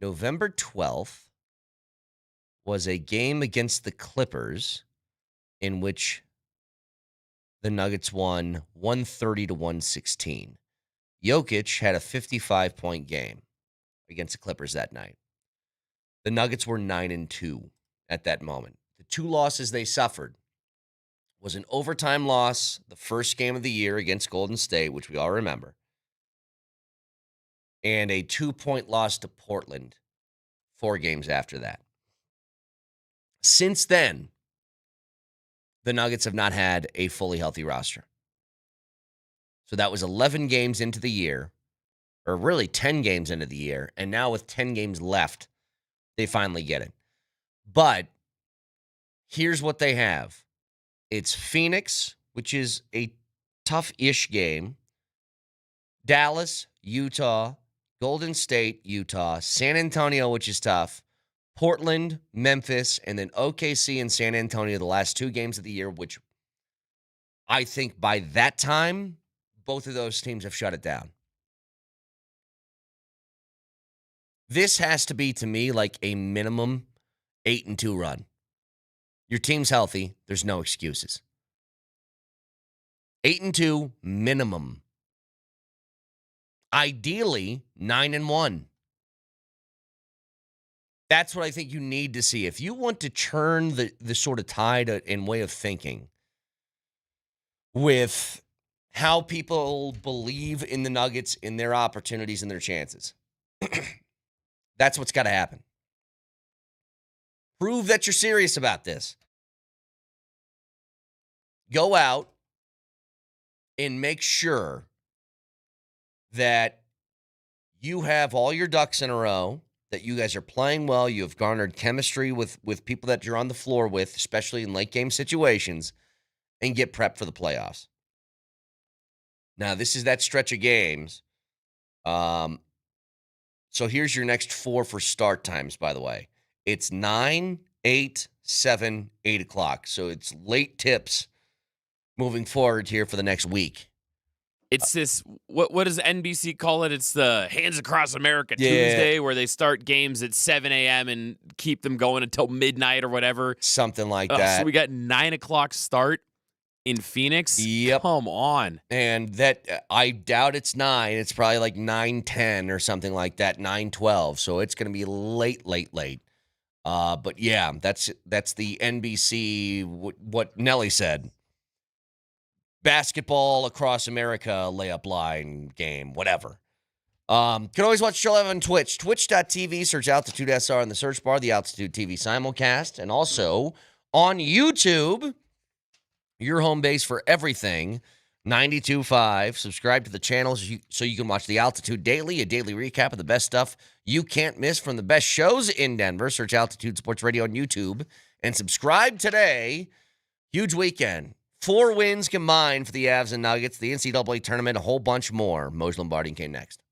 November 12th was a game against the Clippers in which the Nuggets won 130-116. Jokic had a 55-point game against the Clippers that night. The Nuggets were 9-2 at that moment. The two losses they suffered was an overtime loss, the first game of the year against Golden State, which we all remember, and a 2-point loss to Portland 4 games after that. Since then, the Nuggets have not had a fully healthy roster. So that was 11 games into the year, or really 10 games into the year, and now with 10 games left, they finally get it. But here's what they have. It's Phoenix, which is a tough-ish game, Dallas, Utah, Golden State, Utah, San Antonio, which is tough, Portland, Memphis, and then OKC and San Antonio, the last 2 games of the year, which I think by that time, both of those teams have shut it down. This has to be, to me, like a minimum 8-2 run. Your team's healthy. There's no excuses. 8-2 minimum. Ideally, 9-1. That's what I think you need to see. If you want to churn the sort of tide in way of thinking with how people believe in the Nuggets, in their opportunities and their chances, that's what's got to happen. Prove that you're serious about this. Go out and make sure that you have all your ducks in a row, that you guys are playing well, you have garnered chemistry with people that you're on the floor with, especially in late game situations, and get prepped for the playoffs. Now, this is that stretch of games. So here's your next 4 for start times, by the way. It's 9, 8, 7, 8 o'clock. So it's late tips moving forward here for the next week. It's this, what does NBC call it? It's the Hands Across America Tuesday, where they start games at 7 a.m. and keep them going until midnight or whatever. Something like that. So we got 9 o'clock start in Phoenix? Yep. Come on. And that, I doubt it's 9. It's probably like 9:10 or something like that, 9:12. So it's going to be late. But yeah, that's the NBC, what Nelly said. Basketball across America layup line game, whatever. Can always watch Show Live on Twitch. Twitch.tv, search Altitude SR in the search bar, the Altitude TV simulcast, and also on YouTube, your home base for everything, 92.5. Subscribe to the channel so you can watch the Altitude Daily, a daily recap of the best stuff you can't miss from the best shows in Denver. Search Altitude Sports Radio on YouTube and subscribe today. Huge weekend. 4 wins combined for the Avs and Nuggets, the NCAA tournament, a whole bunch more. Moser, Lombardi, and Kane next.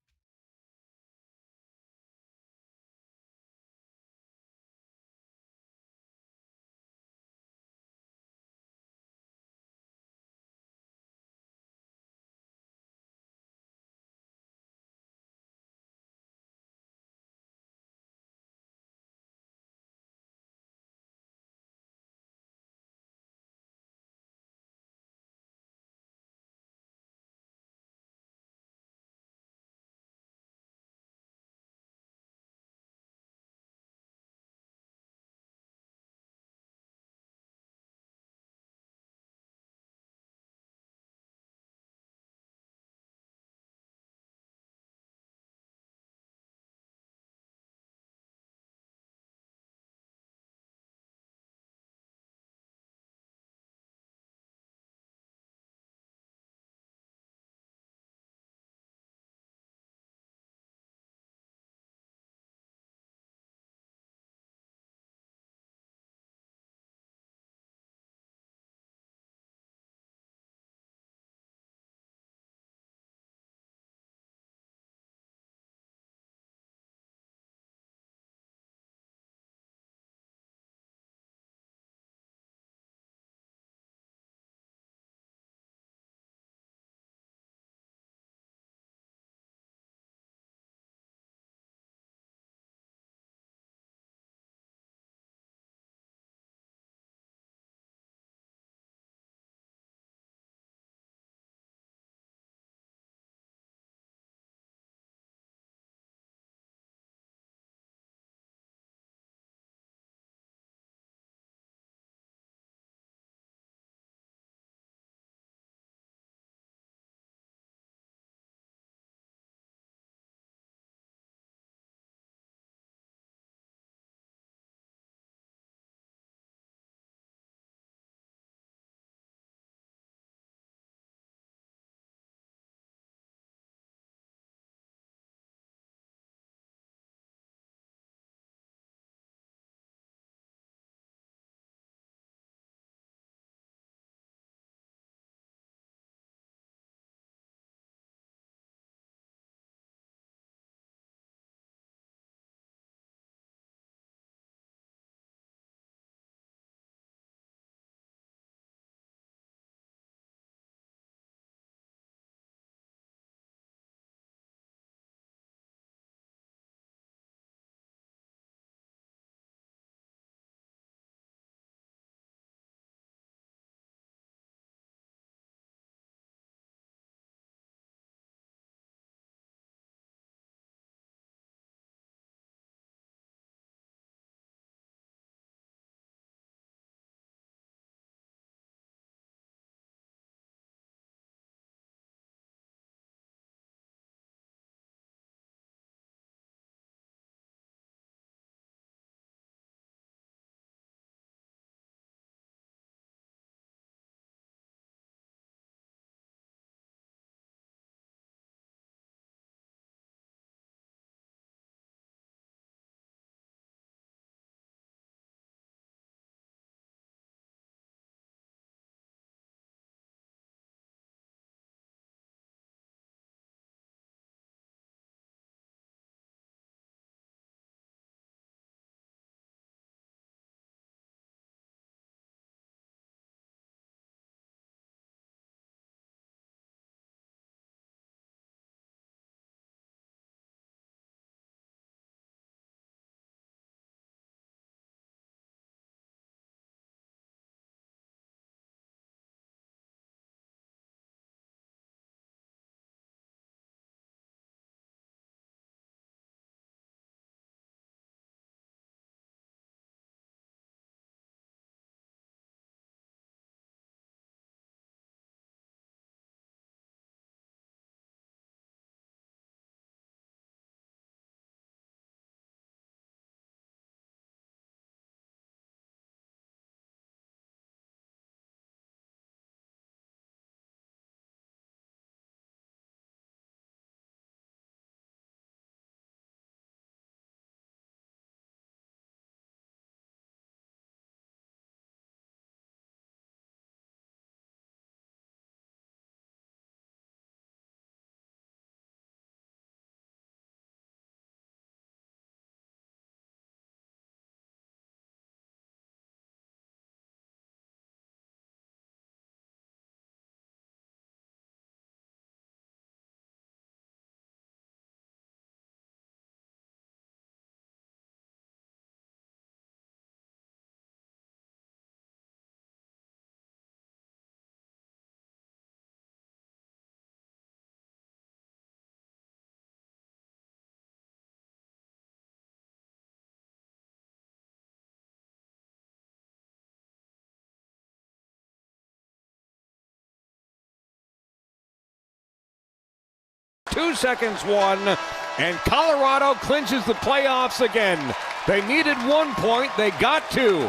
2 seconds, 1. And Colorado clinches the playoffs again. They needed 1 point. They got 2.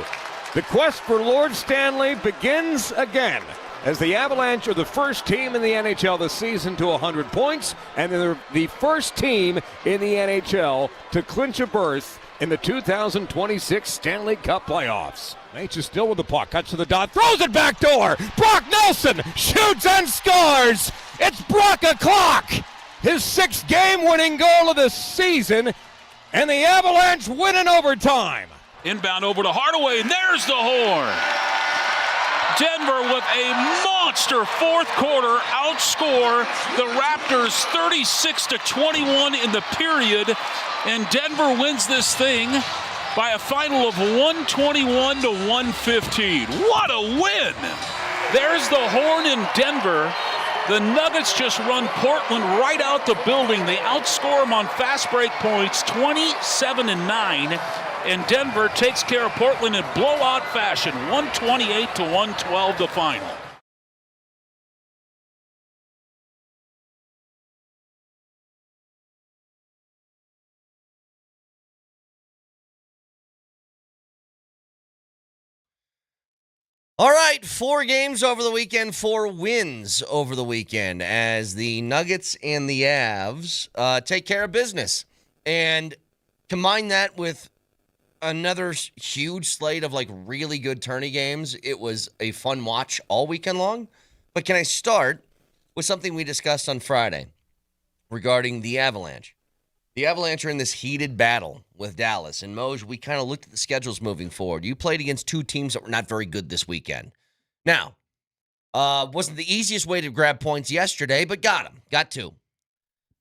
The quest for Lord Stanley begins again, as the Avalanche are the first team in the NHL this season to 100 points, and they're the first team in the NHL to clinch a berth in the 2026 Stanley Cup playoffs. H is still with the puck, cuts to the dot, throws it back door. Brock Nelson shoots and scores. It's Brock o'clock, his 6th game-winning goal of the season, and the Avalanche win in overtime. Inbound over to Hardaway, and there's the horn. Denver with a monster fourth quarter outscore the Raptors 36-21 in the period, and Denver wins this thing by a final of 121-115. What a win! There's the horn in Denver. The Nuggets just run Portland right out the building. They outscore them on fast break points 27-9. And Denver takes care of Portland in blowout fashion, 128-112 the final. All right, 4 games over the weekend, 4 wins over the weekend as the Nuggets and the Avs take care of business. And combine that with another huge slate of really good tourney games. It was a fun watch all weekend long. But can I start with something we discussed on Friday regarding the Avalanche? The Avalanche are in this heated battle with Dallas. And Moj, we kind of looked at the schedules moving forward. You played against 2 teams that were not very good this weekend. Now, wasn't the easiest way to grab points yesterday, but got them. Got 2.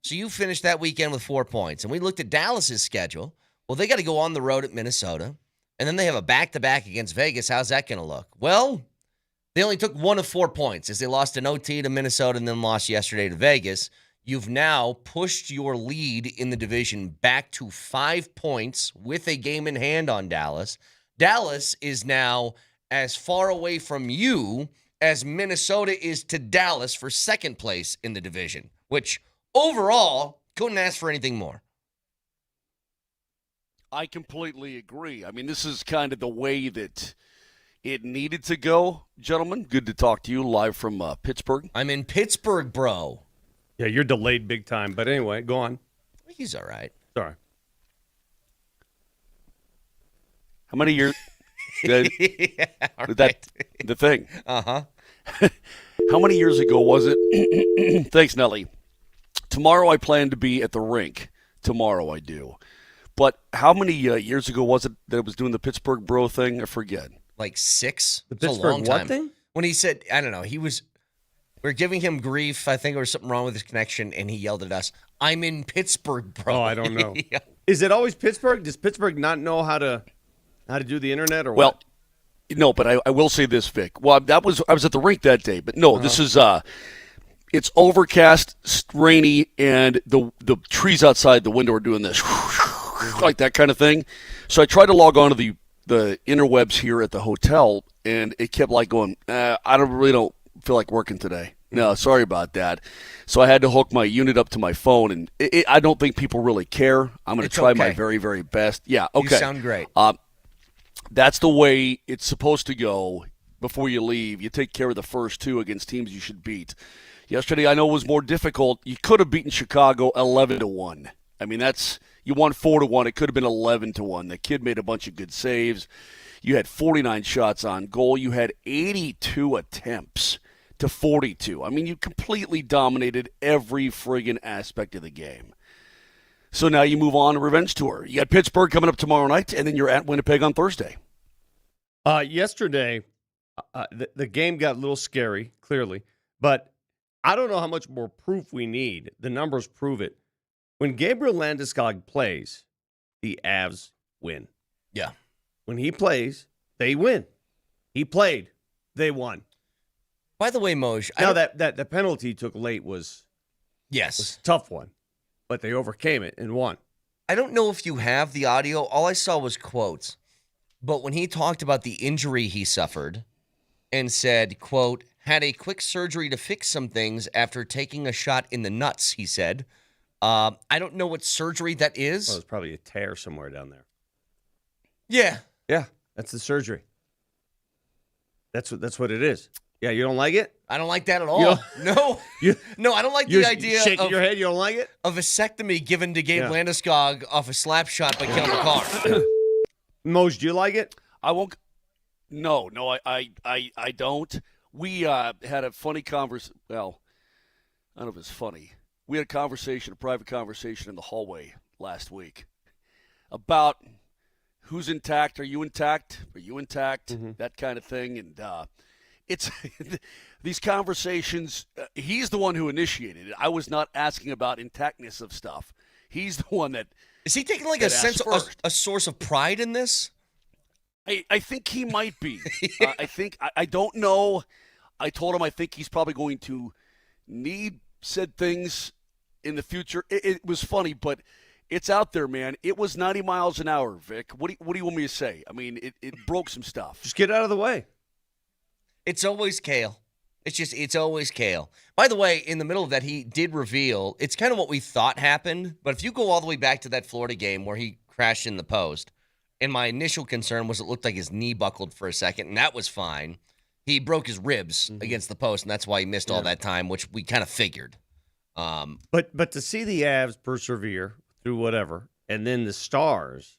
So you finished that weekend with 4 points. And we looked at Dallas's schedule. Well, they got to go on the road at Minnesota, and then they have a back-to-back against Vegas. How's that going to look? Well, they only took 1 of 4 points as they lost an OT to Minnesota and then lost yesterday to Vegas. You've now pushed your lead in the division back to 5 points with a game in hand on Dallas. Dallas is now as far away from you as Minnesota is to Dallas for second place in the division, which overall couldn't ask for anything more. I completely agree. I mean, this is kind of the way that it needed to go. Gentlemen, good to talk to you live from Pittsburgh. I'm in Pittsburgh, bro. Yeah, you're delayed big time. But anyway, go on. He's all right. Sorry. How many years? Yeah, right. The thing. Uh-huh. How many years ago was it? Thanks, Nelly. Tomorrow I plan to be at the rink. Tomorrow I do. But how many years ago was it that it was doing the Pittsburgh bro thing? I forget. 6. The It's a Pittsburgh long time. what thing? When he said, I don't know, we were giving him grief. I think there was something wrong with his connection, and he yelled at us, "I'm in Pittsburgh, bro." Oh, I don't know. Yeah. Is it always Pittsburgh? Does Pittsburgh not know how to do the internet or Well, what? no, but I will say this, Vic. Well, I was at the rink that day, but no, This is it's overcast, rainy, and the trees outside the window are doing this like that kind of thing. So I tried to log on to the interwebs here at the hotel, and it kept going, I don't feel like working today. No, sorry about that. So I had to hook my unit up to my phone, and I don't think people really care. I'm going to try my very, very best. Yeah, okay. You sound great. That's the way it's supposed to go before you leave. You take care of the first 2 against teams you should beat. Yesterday, I know, was more difficult. You could have beaten Chicago 11-1. I mean, you won 4-1. It could have been 11-1. The kid made a bunch of good saves. You had 49 shots on goal. You had 82 attempts to 42. I mean, you completely dominated every friggin' aspect of the game. So now you move on to revenge tour. You got Pittsburgh coming up tomorrow night, and then you're at Winnipeg on Thursday. Yesterday, the game got a little scary, clearly, but I don't know how much more proof we need. The numbers prove it. When Gabriel Landeskog plays, the Avs win. Yeah. When he plays, they win. He played, they won. By the way, Moj, Now that penalty he took late was a tough one, but they overcame it and won. I don't know if you have the audio. All I saw was quotes. But when he talked about the injury he suffered and said, quote, had a quick surgery to fix some things after taking a shot in the nuts, he said. I don't know what surgery that is. Well, it's probably a tear somewhere down there. Yeah. Yeah, that's the surgery. That's what it is. Yeah, you don't like it? I don't like that at all. No. No, I don't like the idea shaking of your head. You don't like it? a vasectomy given to Gabe Landeskog off a slap shot by Kale McCarr. Moj, do you like it? I won't. No, I don't. We had a funny conversation. Well, I don't know if it's funny. We had a private conversation in the hallway last week about who's intact. Are you intact? Are you intact? Mm-hmm. That kind of thing. And it's these conversations. He's the one who initiated it. I was not asking about intactness of stuff. He's the one that. Is he taking like a sense of a source of pride in this? I think he might be. I don't know. I told him I think he's probably going to need said things in the future. It was funny, but it's out there, man. It was 90 miles an hour, Vic. What do you want me to say? I mean, it broke some stuff. Just get out of the way. It's always Kale. It's always Kale. By the way, in the middle of that, he did reveal, it's kind of what we thought happened, but if you go all the way back to that Florida game where he crashed in the post, and my initial concern was it looked like his knee buckled for a second, and that was fine. He broke his ribs against the post, and that's why he missed all that time, which we kind of figured. But to see the Avs persevere through whatever, and then the Stars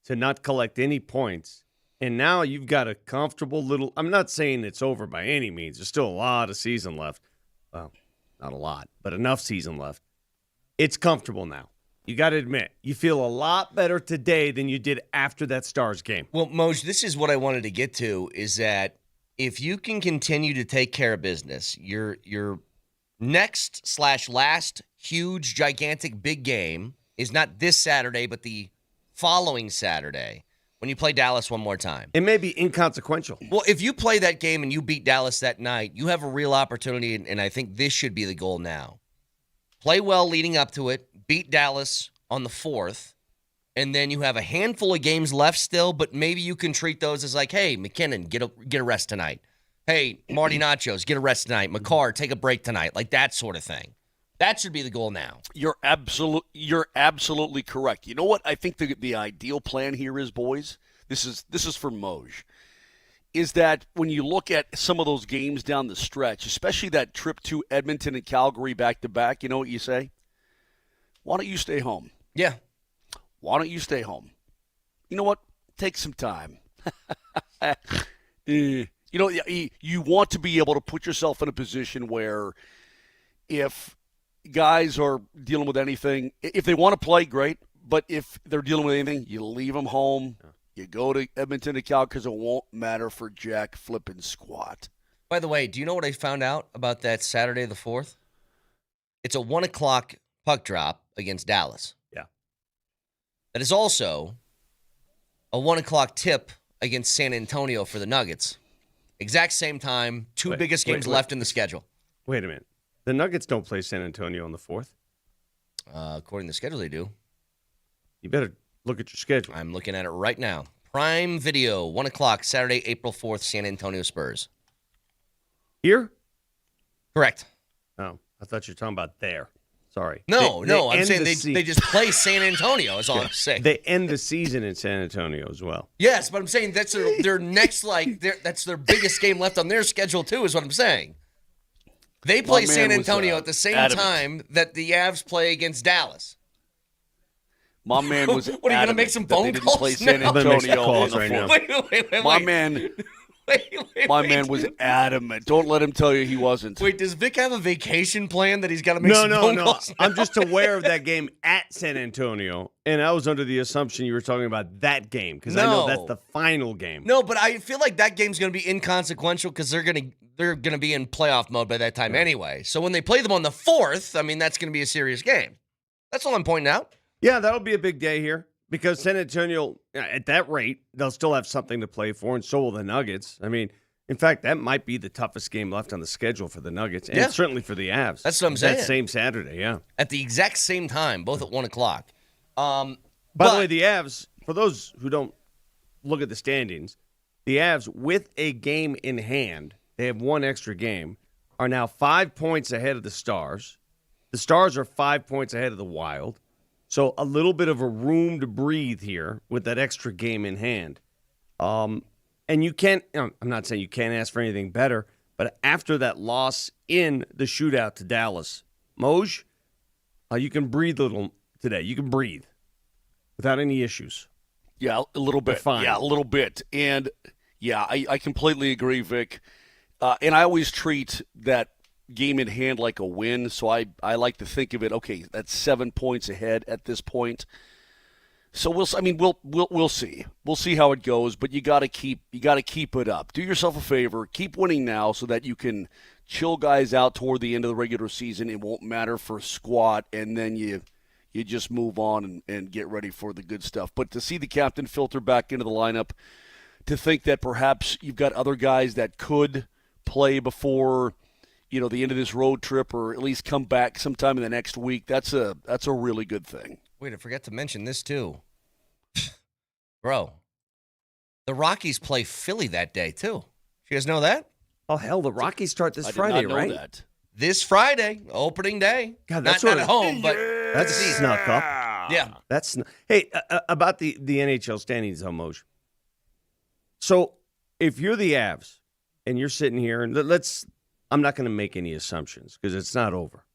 to not collect any points, and now you've got a comfortable little – I'm not saying it's over by any means. There's still a lot of season left. Well, not a lot, but enough season left. It's comfortable now. You got to admit, you feel a lot better today than you did after that Stars game. Well, Moj, this is what I wanted to get to, is that if you can continue to take care of business, your next/last huge, gigantic, big game is not this Saturday, but the following Saturday when you play Dallas one more time. It may be inconsequential. Well, if you play that game and you beat Dallas that night, you have a real opportunity, and I think this should be the goal now. Play well leading up to it, beat Dallas on the 4th, and then you have a handful of games left still, but maybe you can treat those as like, hey, McKinnon, get a rest tonight. Hey, Marty Nachos, get a rest tonight. McCarr, take a break tonight. Like that sort of thing. That should be the goal now. You're absolutely correct. You know what I think the ideal plan here is, boys? This is for Moj. Is that when you look at some of those games down the stretch, especially that trip to Edmonton and Calgary back-to-back, you know what you say? Why don't you stay home? Yeah. Why don't you stay home? You know what? Take some time. You know, you want to be able to put yourself in a position where if guys are dealing with anything, if they want to play, great. But if they're dealing with anything, you leave them home. You go to Edmonton to Cal because it won't matter for Jack flipping squat. By the way, do you know what I found out about that Saturday the 4th? It's a 1 o'clock puck drop against Dallas. Yeah. That is also a 1 o'clock tip against San Antonio for the Nuggets. Exact same time, two biggest games left in the schedule. Wait a minute. The Nuggets don't play San Antonio on the 4th? According to the schedule, they do. You better look at your schedule. I'm looking at it right now. Prime Video, 1 o'clock, Saturday, April 4th, San Antonio Spurs. Here? Correct. Oh, I thought you were talking about there. Sorry. No, I'm saying they just play San Antonio is all I'm saying. They end the season in San Antonio as well. Yes, but I'm saying that's their next, that's their biggest game left on their schedule, too, is what I'm saying. They play San Antonio at the same time that the Avs play against Dallas. My man was What, are you going to make some phone calls play San now? Antonio on the right now. Wait. My man was adamant. Don't let him tell you he wasn't. Wait, does Vic have a vacation plan that he's got to make some phone calls now? I'm just aware of that game at San Antonio, and I was under the assumption you were talking about that game because I know that's the final game. No, but I feel like that game's going to be inconsequential because they're going to be in playoff mode by that time anyway. So when they play them on the 4th, I mean, that's going to be a serious game. That's all I'm pointing out. Yeah, that'll be a big day here because San Antonio, at that rate, they'll still have something to play for, and so will the Nuggets. I mean, in fact, that might be the toughest game left on the schedule for the Nuggets, and certainly for the Avs. That's what I'm saying. That same Saturday, yeah. At the exact same time, both at 1 o'clock. By the way, the Avs, for those who don't look at the standings, the Avs, with a game in hand, they they have one extra game, are now 5 points ahead of the Stars. The Stars are 5 points ahead of the Wild. So a little bit of a room to breathe here with that extra game in hand. And you can't, I'm not saying you can't ask for anything better, but after that loss in the shootout to Dallas, Moj, you can breathe a little today. You can breathe without any issues. Yeah, a little bit. Fine. Yeah, a little bit. And, yeah, I completely agree, Vic. And I always treat that game in hand like a win, so I like to think of it, okay, that's 7 points ahead at this point. So we'll see. We'll see how it goes, but you got to keep it up. Do yourself a favor, keep winning now so that you can chill guys out toward the end of the regular season. It won't matter for squat, and then you just move on and get ready for the good stuff. But to see the captain filter back into the lineup, to think that perhaps you've got other guys that could play before the end of this road trip, or at least come back sometime in the next week, that's a really good thing. Wait, I forgot to mention this too. Bro, the Rockies play Philly that day too. You guys know that? Oh, hell, the Rockies start this Friday, I did not know right? that. This Friday, opening day. God, not at home, but that's snuck up. Yeah. Hey, about the NHL standings, Moj. So if you're the Avs and you're sitting here, and I'm not going to make any assumptions because it's not over,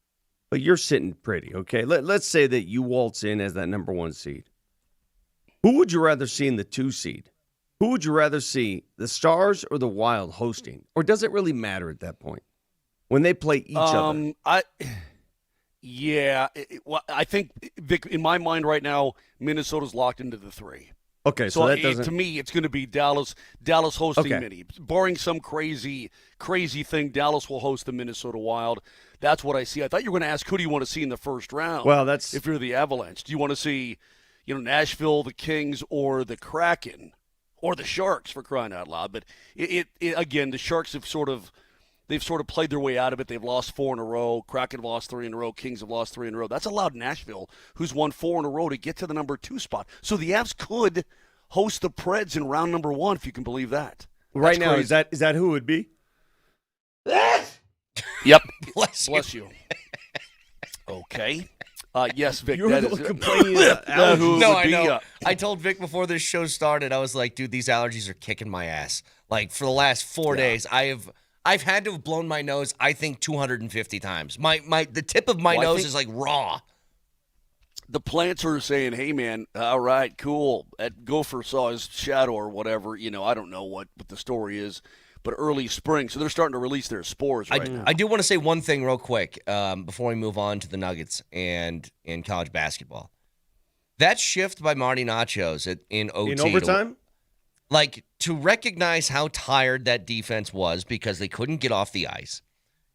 but you're sitting pretty, okay? Let's say that you waltz in as that number 1 seed. Who would you rather see in the 2 seed? Who would you rather see, the Stars or the Wild hosting? Or does it really matter at that point when they play each other? I think, Vic, in my mind right now, Minnesota's locked into the 3. Okay, so that doesn't... To me, it's going to be Dallas hosting Okay. Minnie. Barring some crazy thing, Dallas will host the Minnesota Wild. That's what I see. I thought you were going to ask, who do you want to see in the first round? Well, that's... If you're the Avalanche. Do you want to see, Nashville, the Kings, or the Kraken? Or the Sharks, for crying out loud. But again, the Sharks have sort of played their way out of it. They've lost 4 in a row. Kraken have lost 3 in a row. Kings have lost 3 in a row. That's allowed Nashville, who's won 4 in a row, to get to the number 2 spot. So the Avs could host the Preds in round number 1, if you can believe that. Right now, is that who it would be? Yep. Bless you. Okay. Yes, Vic. You're that the is complaining allergies. No, I know. I told Vic before this show started, I was like, dude, these allergies are kicking my ass. Like, for the last 4 days, I've had to have blown my nose, I think, 250 times. The tip of my nose is like raw. The plants are saying, hey, man, all right, cool. That gopher saw his shadow or whatever. I don't know what the story is, but early spring. So they're starting to release their spores right now. I do want to say one thing real quick before we move on to the Nuggets and in college basketball. That shift by Marty Nachos in OT. In overtime? To recognize how tired that defense was because they couldn't get off the ice,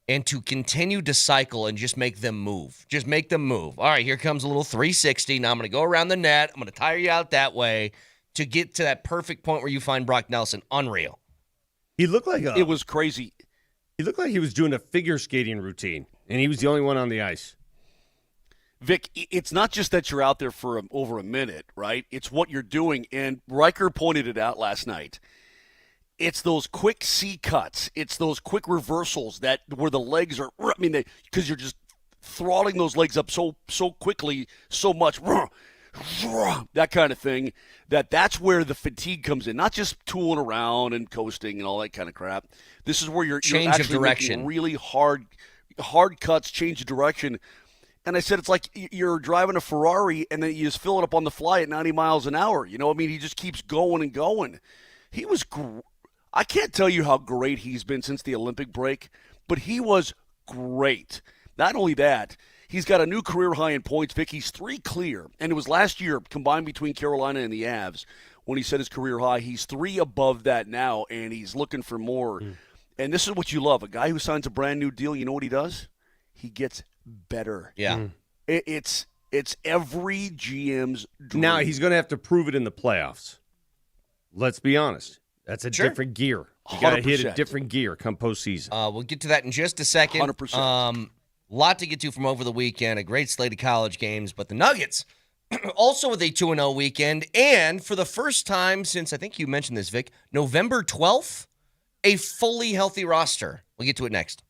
and to continue to cycle and just make them move. Just make them move. All right, here comes a little 360. Now I'm going to go around the net. I'm going to tire you out that way to get to that perfect point where you find Brock Nelson. Unreal. He looked like it was crazy. He looked like he was doing a figure skating routine, and he was the only one on the ice. Vic, it's not just that you're out there for over a minute, right? It's what you're doing, and Riker pointed it out last night. It's those quick C cuts. It's those quick reversals where the legs are. Because you're just throttling those legs up so quickly, so much. That kind of thing. That's where the fatigue comes in. Not just tooling around and coasting and all that kind of crap. This is where you're change actually of direction. making really hard cuts, change of direction. And I said it's like you're driving a Ferrari and then you just fill it up on the fly at 90 miles an hour. He just keeps going and going. He was I can't tell you how great he's been since the Olympic break, but he was great. Not only that, he's got a new career high in points, Vic. He's 3 clear, and it was last year combined between Carolina and the Avs when he set his career high. He's 3 above that now, and he's looking for more. And this is what you love. A guy who signs a brand new deal, you know what he does? He gets better. Yeah. It's every GM's dream. Now he's going to have to prove it in the playoffs. Let's be honest. That's a different gear. You got to hit a different gear come postseason. We'll get to that in just a second. 100%. Lot to get to from over the weekend. A great slate of college games. But the Nuggets, also with a 2-0 weekend. And for the first time since, I think you mentioned this, Vic, November 12th, a fully healthy roster. We'll get to it next.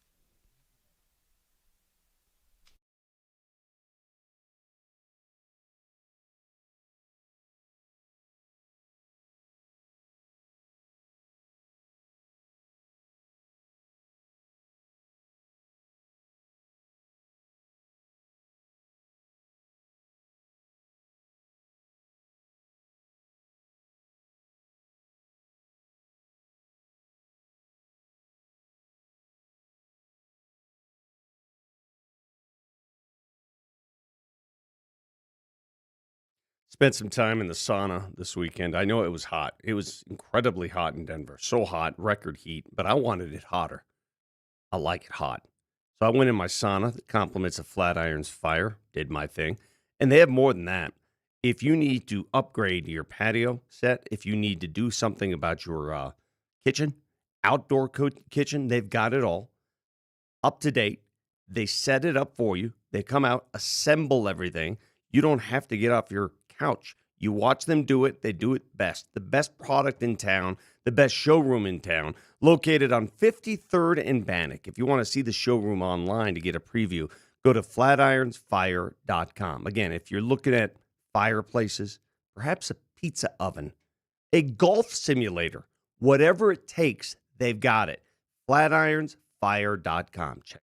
Spent some time in the sauna this weekend. I know it was hot. It was incredibly hot in Denver. So hot, record heat, but I wanted it hotter. I like it hot. So I went in my sauna that complements a Flatiron's Fire, did my thing. And they have more than that. If you need to upgrade your patio set, if you need to do something about your kitchen, outdoor kitchen, they've got it all up to date. They set it up for you. They come out, assemble everything. You don't have to get off your couch. You watch them do it. They do it best. The best product in town, the best showroom in town, located on 53rd and Bannock. If you want to see the showroom online to get a preview, go to flatironsfire.com. Again, if you're looking at fireplaces, perhaps a pizza oven, a golf simulator, whatever it takes, they've got it. Flatironsfire.com. Check.